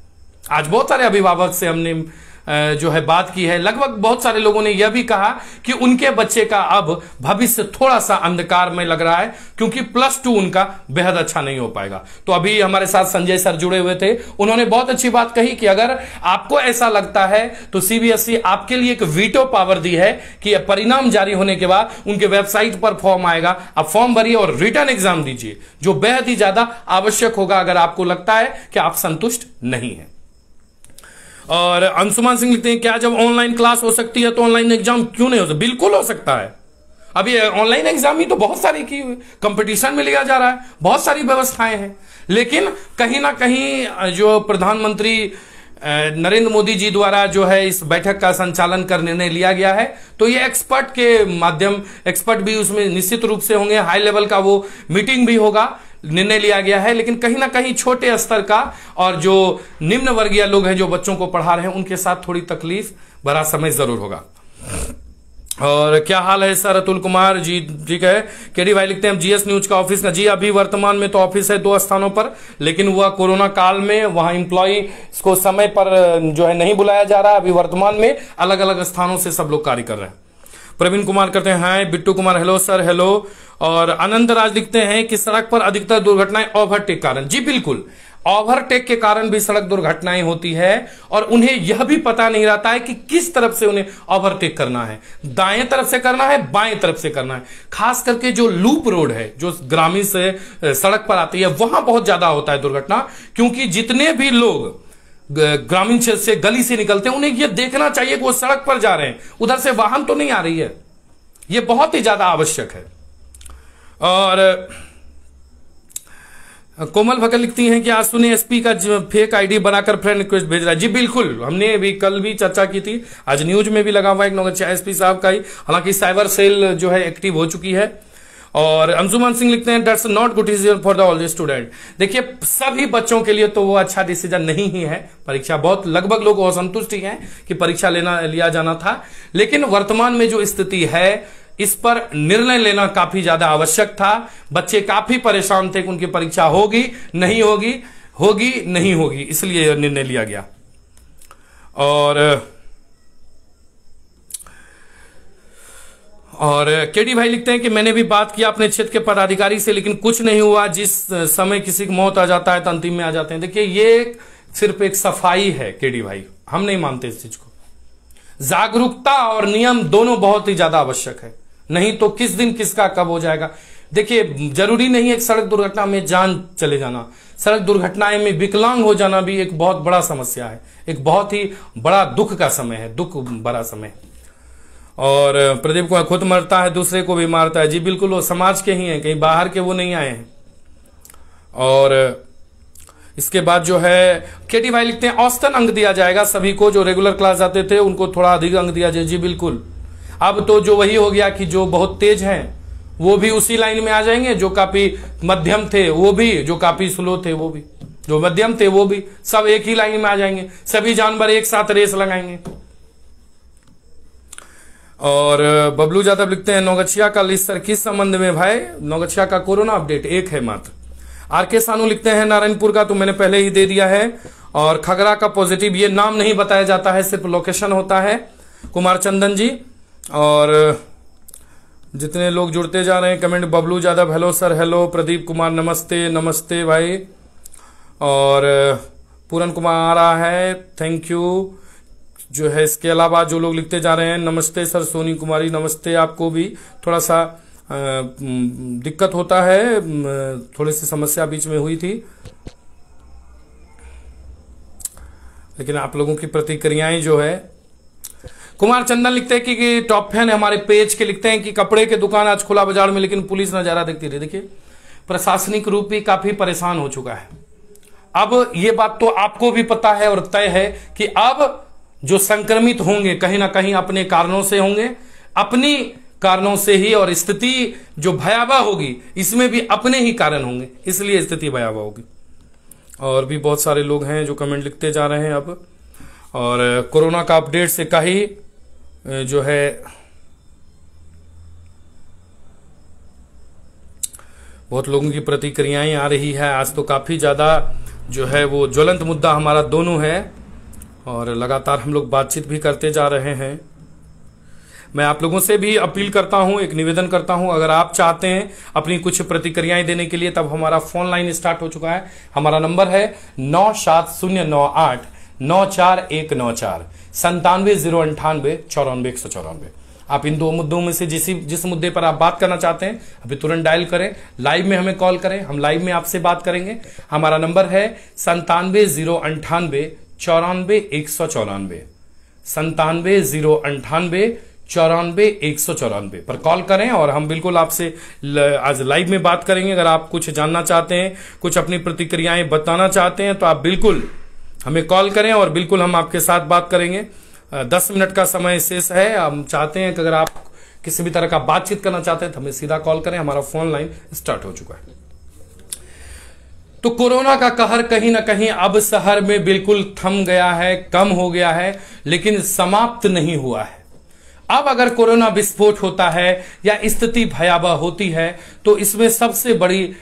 आज बहुत सारे अभिभावक से हमने जो है बात की है, लगभग बहुत सारे लोगों ने यह भी कहा कि उनके बच्चे का अब भविष्य थोड़ा सा अंधकार में लग रहा है, क्योंकि +2 उनका बेहद अच्छा नहीं हो पाएगा। तो अभी हमारे साथ संजय सर जुड़े हुए थे, उन्होंने बहुत अच्छी बात कही कि अगर आपको ऐसा लगता है तो सीबीएसई आपके लिए एक वीटो पावर दी है कि परिणाम जारी होने के बाद उनके वेबसाइट पर फॉर्म आएगा, आप फॉर्म भरिए और रिटर्न एग्जाम दीजिए, जो बेहद ही ज्यादा आवश्यक होगा अगर आपको लगता है कि आप संतुष्ट नहीं है। और अंशुमान सिंह लिखते हैं, क्या जब ऑनलाइन क्लास हो सकती है तो ऑनलाइन एग्जाम क्यों नहीं हो सकता? बिल्कुल हो सकता है। अभी ऑनलाइन एग्जाम ही तो बहुत सारी की हुई, कंपटीशन में लिया जा रहा है, बहुत सारी व्यवस्थाएं हैं। लेकिन कहीं ना कहीं जो प्रधानमंत्री नरेंद्र मोदी जी द्वारा जो है इस बैठक का संचालन का निर्णय लिया गया है, तो ये एक्सपर्ट के माध्यम, एक्सपर्ट भी उसमें निश्चित रूप से होंगे, हाई लेवल का वो मीटिंग भी होगा, निर्णय लिया गया है। लेकिन कहीं ना कहीं छोटे स्तर का और जो निम्न वर्गीय लोग हैं जो बच्चों को पढ़ा रहे हैं, उनके साथ थोड़ी तकलीफ भरा समय जरूर होगा। और क्या हाल है सर? अतुल कुमार जी ठीक है। केडी भाई लिखते हैं, जीएस न्यूज का ऑफिस ना जी, अभी वर्तमान में तो ऑफिस है 2 स्थानों पर, लेकिन वह कोरोना काल में वहां इंप्लॉई को समय पर जो है नहीं बुलाया जा रहा है। अभी वर्तमान में अलग अलग स्थानों से सब लोग कार्य कर रहे हैं। प्रवीण कुमार करते हैं hi. Bittu Kumar hello sir hello. और अनंत राज लिखते हैं कि सड़क पर अधिकतर दुर्घटनाएं ओवरटेक कारण। जी बिल्कुल, ओवरटेक के कारण भी सड़क दुर्घटनाएं होती है और उन्हें यह भी पता नहीं रहता है कि किस तरफ से उन्हें ओवरटेक करना है, दाएं तरफ से करना है, बाएं तरफ से करना है। खास करके जो लूप रोड है जो ग्रामीण से सड़क पर आती है, वहां बहुत ज्यादा होता है दुर्घटना, क्योंकि जितने भी लोग ग्रामीण क्षेत्र से गली से निकलते हैं उन्हें यह देखना चाहिए कि वो सड़क पर जा रहे हैं, उधर से वाहन तो नहीं आ रही है। यह बहुत ही ज्यादा आवश्यक है। और कोमल भगत लिखती हैं कि आज सुने एसपी का फेक आईडी बनाकर फ्रेंड रिक्वेस्ट भेज रहा है। जी बिल्कुल, हमने भी कल भी चर्चा की थी, आज न्यूज में भी लगा हुआ एक नौगछिया एसपी साहब का ही, हालांकि साइबर सेल जो है एक्टिव हो चुकी है। और अंशुमान सिंह लिखते हैं that's not good decision for the all the student. देखिए सभी बच्चों के लिए तो वो अच्छा डिसीजन नहीं ही है। परीक्षा बहुत लगभग लोग असंतुष्ट ही हैं कि परीक्षा लिया जाना था, लेकिन वर्तमान में जो स्थिति है इस पर निर्णय लेना काफी ज्यादा आवश्यक था। बच्चे काफी परेशान थे कि उनकी परीक्षा होगी नहीं होगी, होगी नहीं होगी, इसलिए निर्णय लिया गया। और केडी भाई लिखते हैं कि मैंने भी बात किया अपने क्षेत्र के पदाधिकारी से, लेकिन कुछ नहीं हुआ। जिस समय किसी की मौत आ जाता है तो अंतिम में आ जाते हैं। देखिए ये सिर्फ एक सफाई है केडी भाई, हम नहीं मानते इस चीज को। जागरूकता और नियम दोनों बहुत ही ज्यादा आवश्यक है, नहीं तो किस दिन किसका कब हो जाएगा। देखिए जरूरी नहीं है कि सड़क दुर्घटना में जान चले जाना, सड़क दुर्घटनाएं में विकलांग हो जाना भी एक बहुत बड़ा समस्या है, एक बहुत ही बड़ा दुख का समय है, दुख बड़ा समय। और प्रदीप को खुद मरता है दूसरे को भी मारता है। जी बिल्कुल, वो समाज के ही हैं, कहीं बाहर के वो नहीं आए हैं। और इसके बाद जो है केटी भाई लिखते हैं औसतन अंक दिया जाएगा सभी को, जो रेगुलर क्लास जाते थे उनको थोड़ा अधिक अंक दिया जाए। जी बिल्कुल, अब तो जो वही हो गया कि जो बहुत तेज हैं वो भी उसी लाइन में आ जाएंगे, जो काफी मध्यम थे वो भी, जो काफी स्लो थे वो भी, जो मध्यम थे वो भी, सब एक ही लाइन में आ जाएंगे, सभी जानवर एक साथ रेस लगाएंगे। और बबलू यादव लिखते हैं नौगछिया का लिस्ट सर किस संबंध में भाई? नौगछिया का कोरोना अपडेट एक है मात्र। आरके सानू लिखते हैं नारायणपुर का तो मैंने पहले ही दे दिया है। और खगड़ा का पॉजिटिव, ये नाम नहीं बताया जाता है, सिर्फ लोकेशन होता है। कुमार चंदन जी, और जितने लोग जुड़ते जा रहे हैं comment, Bablu Yadav hello sir hello, Pradeep Kumar नमस्ते नमस्ते भाई, और पूरन कुमार आ है थैंक यू जो है। इसके अलावा जो लोग लिखते जा रहे हैं नमस्ते सर, सोनी कुमारी नमस्ते, आपको भी थोड़ा सा दिक्कत होता है, थोड़ी सी समस्या बीच में हुई थी, लेकिन आप लोगों की प्रतिक्रियाएं जो है। कुमार चंदन लिखते हैं कि टॉप फैन है हमारे पेज के, लिखते हैं कि कपड़े की दुकान आज खुला बाजार में लेकिन पुलिस नजारा देखती रही। देखिए प्रशासनिक रूप भी काफी परेशान हो चुका है। अब ये बात तो आपको भी पता है और तय है कि अब जो संक्रमित होंगे कहीं ना कहीं अपने कारणों से होंगे, अपनी कारणों से ही, और स्थिति जो भयावह होगी इसमें भी अपने ही कारण होंगे, इसलिए स्थिति भयावह होगी। और भी बहुत सारे लोग हैं जो कमेंट लिखते जा रहे हैं अब। और कोरोना का अपडेट से कही जो है बहुत लोगों की प्रतिक्रियाएं आ रही है। आज तो काफी ज्यादा जो है वो ज्वलंत मुद्दा हमारा दोनों है और लगातार हम लोग बातचीत भी करते जा रहे हैं। मैं आप लोगों से भी अपील करता हूं, एक निवेदन करता हूं, अगर आप चाहते हैं अपनी कुछ प्रतिक्रियाएं देने के लिए, तब हमारा फोन लाइन स्टार्ट हो चुका है। हमारा नंबर है 9709894194 97-098-94-194। आप इन दो मुद्दों में से जिस मुद्दे पर आप बात करना चाहते हैं अभी तुरंत डायल करें, लाइव में हमें कॉल करें, हम लाइव में आपसे बात करेंगे। हमारा नंबर है 97-098-94-194 97-098-94-194 पर कॉल करें और हम बिल्कुल आपसे आज लाइव में बात करेंगे। अगर आप कुछ जानना चाहते हैं, कुछ अपनी प्रतिक्रियाएं बताना चाहते हैं, तो आप बिल्कुल हमें कॉल करें और बिल्कुल हम आपके साथ बात करेंगे। 10 मिनट का समय शेष है। हम चाहते हैं कि अगर आप किसी भी तरह का बातचीत करना चाहते हैं तो हमें सीधा कॉल करें। हमारा फोन लाइन स्टार्ट हो चुका है। तो कोरोना का कहर कहीं ना कहीं अब शहर में बिल्कुल थम गया है, कम हो गया है, लेकिन समाप्त नहीं हुआ है। अब अगर कोरोना विस्फोट होता है या स्थिति भयावह होती है तो इसमें सबसे बड़ी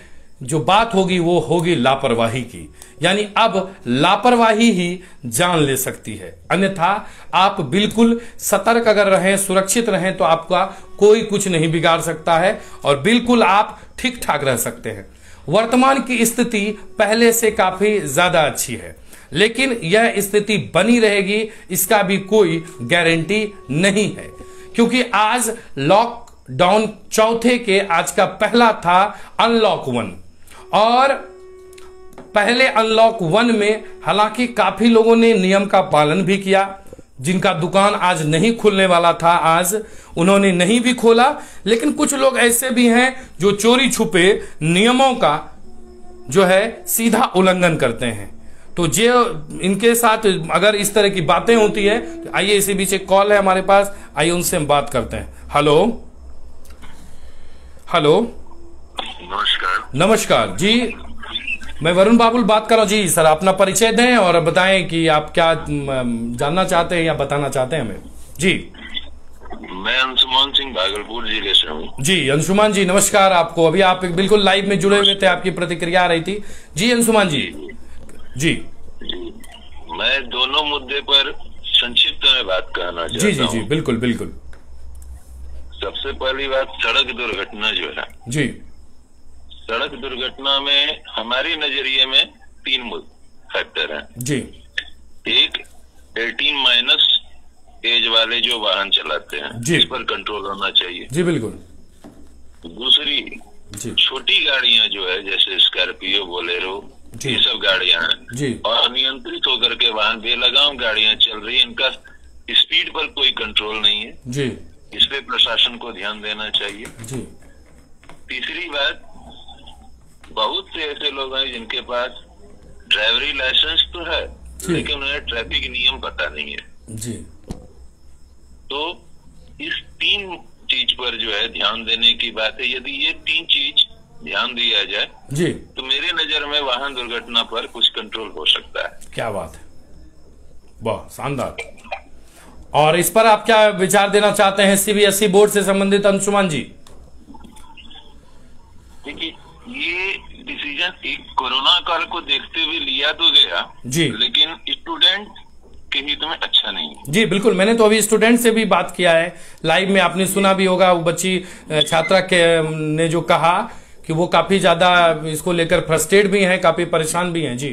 जो बात होगी वो होगी लापरवाही की। यानी अब लापरवाही ही जान ले सकती है, अन्यथा आप बिल्कुल सतर्क अगर रहें, सुरक्षित रहें, तो आपका कोई कुछ नहीं बिगाड़ सकता है और बिल्कुल आप ठीक ठाक रह सकते हैं। वर्तमान की स्थिति पहले से काफी ज्यादा अच्छी है, लेकिन यह स्थिति बनी रहेगी इसका भी कोई गारंटी नहीं है, क्योंकि आज लॉकडाउन चौथे के आज का पहला था अनलॉक 1 और पहले अनलॉक 1 में हालांकि काफी लोगों ने नियम का पालन भी किया। जिनका दुकान आज नहीं खुलने वाला था आज उन्होंने नहीं भी खोला, लेकिन कुछ लोग ऐसे भी हैं जो चोरी छुपे नियमों का जो है सीधा उल्लंघन करते हैं। तो जो इनके साथ अगर इस तरह की बातें होती है तो आइए, इसी बीच एक कॉल है हमारे पास, आइए उनसे हम बात करते हैं। हेलो हेलो, नमस्कार। नमस्कार जी, मैं वरुण बाबुल बात कर रहा हूँ जी। सर अपना परिचय दें और बताएं कि आप क्या जानना चाहते हैं या बताना चाहते हैं हमें। जी मैं अंशुमान सिंह भागलपुर जिले से हूँ। जी अंशुमान जी नमस्कार आपको। अभी आप बिल्कुल लाइव में जुड़े हुए थे, आपकी प्रतिक्रिया आ रही थी। जी अंशुमान जी। जी मैं दोनों मुद्दे पर संक्षिप्त में बात करना चाहता हूँ। जी जी बिल्कुल बिल्कुल। सबसे पहली बात, सड़क दुर्घटना जो है जी, सड़क दुर्घटना में हमारे नजरिए में 3 फैक्टर हैं जी। एक 18- एज वाले जो वाहन चलाते हैं जी, इस पर कंट्रोल होना चाहिए। जी बिल्कुल। दूसरी जी, छोटी गाड़ियां जो है जैसे स्कॉर्पियो, बोलेरो, ये सब गाड़ियां हैं जी, और अनियंत्रित होकर के वाहन बेलगाम गाड़ियां चल रही है, इनका स्पीड पर कोई कंट्रोल नहीं है जी, इस पे प्रशासन को ध्यान देना चाहिए। जी। तीसरी बात, बहुत से ऐसे लोग हैं जिनके पास ड्राइवरी लाइसेंस तो है लेकिन उन्हें ट्रैफिक नियम पता नहीं है जी। तो इस 3 चीज पर जो है ध्यान देने की बात है। यदि ये 3 चीज ध्यान दिया जाए जी तो मेरे नजर में वाहन दुर्घटना पर कुछ कंट्रोल हो सकता है। क्या बात है, वाह शानदार। और इस पर आप क्या विचार देना चाहते हैं सीबीएसई बोर्ड से संबंधित अंशुमान जी? देखिए, ये डिसीजन एक कोरोना काल को देखते हुए लिया तो गया जी, लेकिन स्टूडेंट के हित में अच्छा नहीं है। जी बिल्कुल। मैंने तो अभी स्टूडेंट से भी बात किया है लाइव में, आपने सुना भी होगा। वो बच्ची छात्रा के ने जो कहा कि वो काफी ज्यादा इसको लेकर फ्रस्ट्रेट भी हैं, काफी परेशान भी हैं। जी,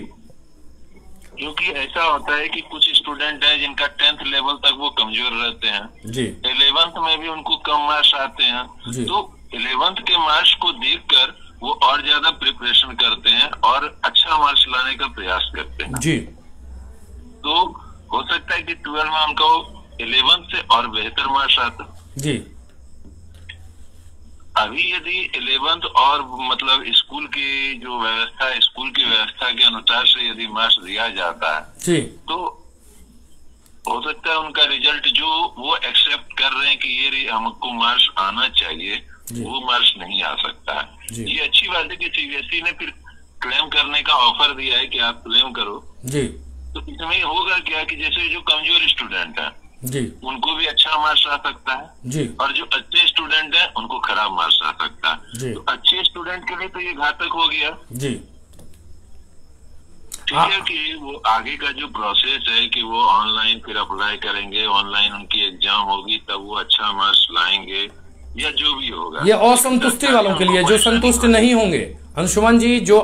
क्योंकि ऐसा होता है कि कुछ स्टूडेंट हैं जिनका 10th लेवल तक वो कमजोर रहते हैं जी, 11th में भी उनको कम मार्क्स आते हैं जी, तो 11th के मार्क्स को देखकर वो और ज्यादा प्रिपरेशन करते हैं और अच्छा मार्क्स लाने का प्रयास करते हैं जी। तो हो सकता है कि 12 में उनको 11th से और बेहतर मार्क्स आता जी। अभी यदि 11th और मतलब स्कूल की जो व्यवस्था है, स्कूल की व्यवस्था के अनुसार से यदि मार्क्स दिया जाता है जी, तो हो सकता है उनका रिजल्ट जो वो एक्सेप्ट कर रहे हैं कि ये हमको मार्क्स आना चाहिए वो मार्क्स नहीं आ सकता है। ये अच्छी बात है कि सीबीएसई ने फिर क्लेम करने का ऑफर दिया है कि आप क्लेम करो जी, तो इसमें होगा क्या कि जैसे जो कमजोर स्टूडेंट है जी, उनको भी अच्छा मार्क्स आ सकता है जी, और जो अच्छे स्टूडेंट हैं उनको खराब मार्क्स आ सकता है। जी, तो अच्छे स्टूडेंट के लिए तो ये घातक हो गया। जी, ठीक है कि वो आगे का जो प्रोसेस है कि वो ऑनलाइन फिर अप्लाई करेंगे, ऑनलाइन उनकी एग्जाम होगी, तब वो अच्छा मार्क्स लाएंगे या जो भी होगा। ये असंतुष्टि वालों के लिए, जो संतुष्ट नहीं होंगे अंशुमन जी, जो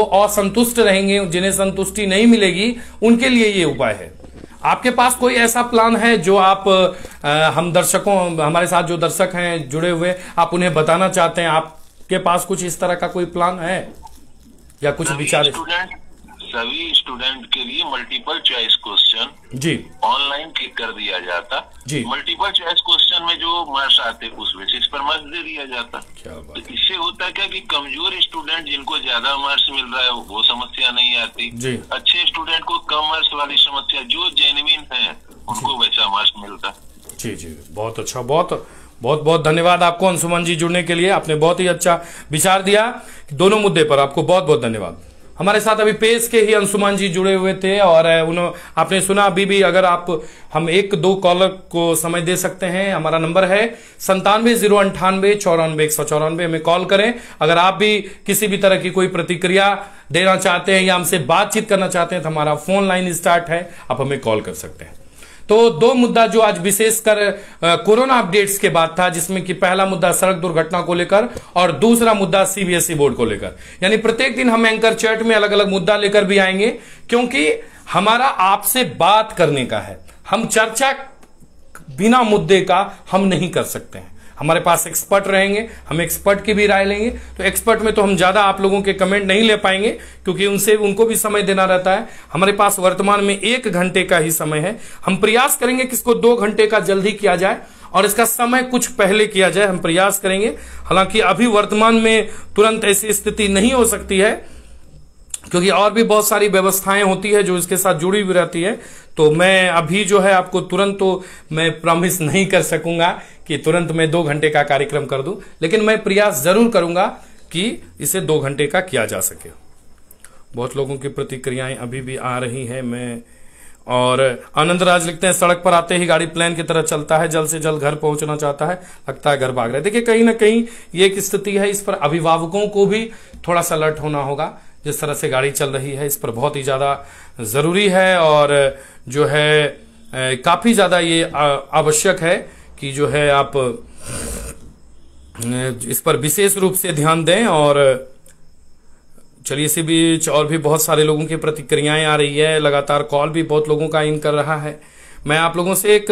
असंतुष्ट रहेंगे, जिन्हें संतुष्टि नहीं मिलेगी, उनके लिए ये उपाय है। आपके पास कोई ऐसा प्लान है जो आप हम दर्शकों, हमारे साथ जो दर्शक हैं जुड़े हुए, आप उन्हें बताना चाहते हैं? आपके पास कुछ इस तरह का कोई प्लान है या कुछ विचार? सभी स्टूडेंट के लिए मल्टीपल चॉइस क्वेश्चन जी ऑनलाइन क्लिक कर दिया जाता जी। मल्टीपल चॉइस क्वेश्चन में जो मार्क्स आते उस बेसिस पर मार्क्स दे दिया जाता। क्या बात। तो इससे होता क्या कि कमजोर स्टूडेंट जिनको ज्यादा मार्क्स मिल रहा है वो समस्या नहीं आती जी। अच्छे स्टूडेंट को कम मार्क्स वाली समस्या, जो जेन्युइन है उनको वैसा मार्क्स मिलता। जी जी, बहुत अच्छा, बहुत बहुत बहुत धन्यवाद आपको अंशुमन जी जुड़ने के लिए। आपने बहुत ही अच्छा विचार दिया दोनों मुद्दे पर, आपको बहुत बहुत धन्यवाद। हमारे साथ अभी पेश के ही अंशुमन जी जुड़े हुए थे और आपने सुना अभी भी, अगर आप हम 1-2 कॉलर को समय दे सकते हैं। हमारा नंबर है 97-098-94-194, हमें कॉल करें। अगर आप भी किसी भी तरह की कोई प्रतिक्रिया देना चाहते हैं या हमसे बातचीत करना चाहते हैं तो हमारा फोन लाइन स्टार्ट है, आप हमें कॉल कर सकते हैं। तो 2 मुद्दा जो आज विशेषकर कोरोना अपडेट्स के बाद था, जिसमें कि पहला मुद्दा सड़क दुर्घटना को लेकर और दूसरा मुद्दा सीबीएसई बोर्ड को लेकर। यानी प्रत्येक दिन हम एंकर चैट में अलग अलग मुद्दा लेकर भी आएंगे, क्योंकि हमारा आपसे बात करने का है। हम चर्चा बिना मुद्दे का हम नहीं कर सकते हैं। हमारे पास एक्सपर्ट रहेंगे, हम एक्सपर्ट की भी राय लेंगे। तो एक्सपर्ट में तो हम ज्यादा आप लोगों के कमेंट नहीं ले पाएंगे, क्योंकि उनको भी समय देना रहता है। हमारे पास वर्तमान में 1 घंटे का ही समय है। हम प्रयास करेंगे कि इसको 2 घंटे का जल्दी किया जाए और इसका समय कुछ पहले किया जाए, हम प्रयास करेंगे। हालांकि अभी वर्तमान में तुरंत ऐसी स्थिति नहीं हो सकती है, क्योंकि और भी बहुत सारी व्यवस्थाएं होती है जो इसके साथ जुड़ी हुई रहती है। तो मैं अभी जो है आपको तुरंत तो मैं प्रॉमिस नहीं कर सकूंगा कि तुरंत मैं 2 घंटे का कार्यक्रम कर दूं, लेकिन मैं प्रयास जरूर करूंगा कि इसे 2 घंटे का किया जा सके। बहुत लोगों की प्रतिक्रियाएं अभी भी आ रही हैं। और आनंद राज लिखते हैं, सड़क पर आते ही गाड़ी प्लेन की तरह चलता है, जल्द से जल्द घर पहुंचना चाहता है, लगता है घर भाग रहा है। देखिए, कहीं ना कहीं ये एक स्थिति है, इस पर अभिभावकों को भी थोड़ा सा अलर्ट होना होगा। जिस तरह से गाड़ी चल रही है, इस पर बहुत ही ज्यादा जरूरी है और जो है काफी ज्यादा ये आवश्यक है कि जो है आप इस पर विशेष रूप से ध्यान दें। और चलिए, इसी बीच और भी बहुत सारे लोगों की प्रतिक्रियाएं आ रही है, लगातार कॉल भी बहुत लोगों का इन कर रहा है। मैं आप लोगों से एक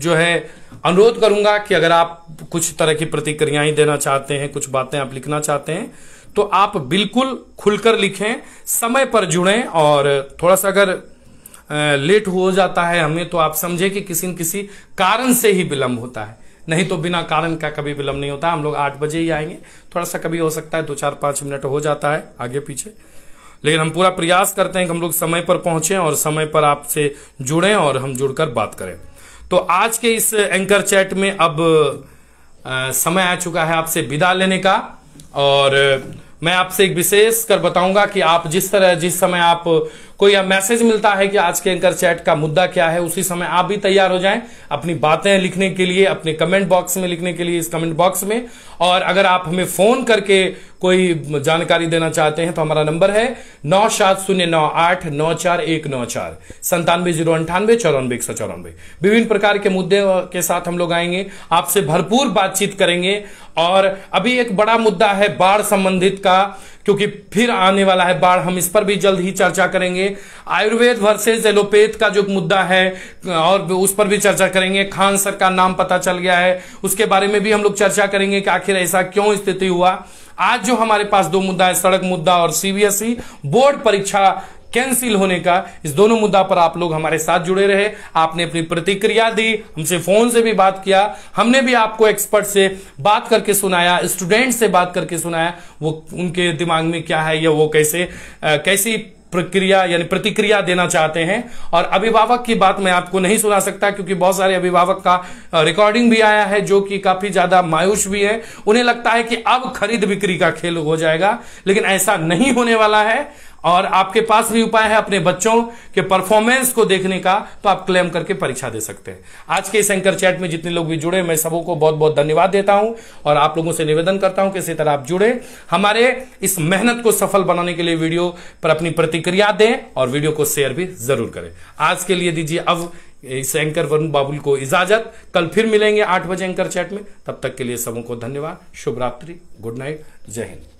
जो है अनुरोध करूंगा कि अगर आप कुछ तरह की प्रतिक्रियाएं देना चाहते हैं, कुछ बातें आप लिखना चाहते हैं, तो आप बिल्कुल खुलकर लिखें, समय पर जुड़ें। और थोड़ा सा अगर लेट हो जाता है हमें, तो आप समझे कि किसी न किसी कारण से ही विलंब होता है, नहीं तो बिना कारण का कभी विलंब नहीं होता। हम लोग 8 बजे ही आएंगे, थोड़ा सा कभी हो सकता है 2-4-5 मिनट हो जाता है आगे पीछे, लेकिन हम पूरा प्रयास करते हैं कि हम लोग समय पर पहुंचे और समय पर आपसे जुड़ें और हम जुड़कर बात करें। तो आज के इस एंकर चैट में अब समय आ चुका है आपसे विदा लेने का। और मैं आपसे एक विशेष कर बताऊंगा कि आप जिस समय आप कोई मैसेज मिलता है कि आज के एंकर चैट का मुद्दा क्या है, उसी समय आप भी तैयार हो जाएं अपनी बातें लिखने के लिए, अपने कमेंट बॉक्स में लिखने के लिए, इस कमेंट बॉक्स में। और अगर आप हमें फोन करके कोई जानकारी देना चाहते हैं तो हमारा नंबर है 9709894194, 97-098-94-194। विभिन्न प्रकार के मुद्दे के साथ हम लोग आएंगे, आपसे भरपूर बातचीत करेंगे। और अभी एक बड़ा मुद्दा है बाढ़ संबंधित का, क्योंकि फिर आने वाला है बाढ़, हम इस पर भी जल्द ही चर्चा करेंगे। आयुर्वेद वर्सेस एलोपैथ का जो मुद्दा है और उस पर भी चर्चा करेंगे। खान सर का नाम पता चल गया है, उसके बारे में भी हम लोग चर्चा करेंगे कि आखिर ऐसा क्यों स्थिति हुआ। आज जो हमारे पास 2 मुद्दा है, सड़क मुद्दा और सीबीएसई बोर्ड परीक्षा कैंसिल होने का, इस दोनों मुद्दा पर आप लोग हमारे साथ जुड़े रहे। आपने अपनी प्रतिक्रिया दी, हमसे फोन से भी बात किया, हमने भी आपको एक्सपर्ट से बात करके सुनाया, स्टूडेंट से बात करके सुनाया, वो उनके दिमाग में क्या है या वो कैसी प्रक्रिया यानी प्रतिक्रिया देना चाहते हैं। और अभिभावक की बात मैं आपको नहीं सुना सकता, क्योंकि बहुत सारे अभिभावक का रिकॉर्डिंग भी आया है जो कि काफी ज्यादा मायूस भी है। उन्हें लगता है कि अब खरीद बिक्री का खेल हो जाएगा, लेकिन ऐसा नहीं होने वाला है। और आपके पास भी उपाय है अपने बच्चों के परफॉर्मेंस को देखने का, तो आप क्लेम करके परीक्षा दे सकते हैं। आज के इस एंकर चैट में जितने लोग भी जुड़े, मैं सबों को बहुत बहुत धन्यवाद देता हूं और आप लोगों से निवेदन करता हूं कि इसी तरह आप जुड़े, हमारे इस मेहनत को सफल बनाने के लिए वीडियो पर अपनी प्रतिक्रिया दें और वीडियो को शेयर भी जरूर करें। आज के लिए दीजिए अब इस एंकर वरुण बाबुल को इजाजत। कल फिर मिलेंगे 8 बजे एंकर चैट में। तब तक के लिए सबों को धन्यवाद। शुभ रात्रि, गुड नाइट, जय हिंद।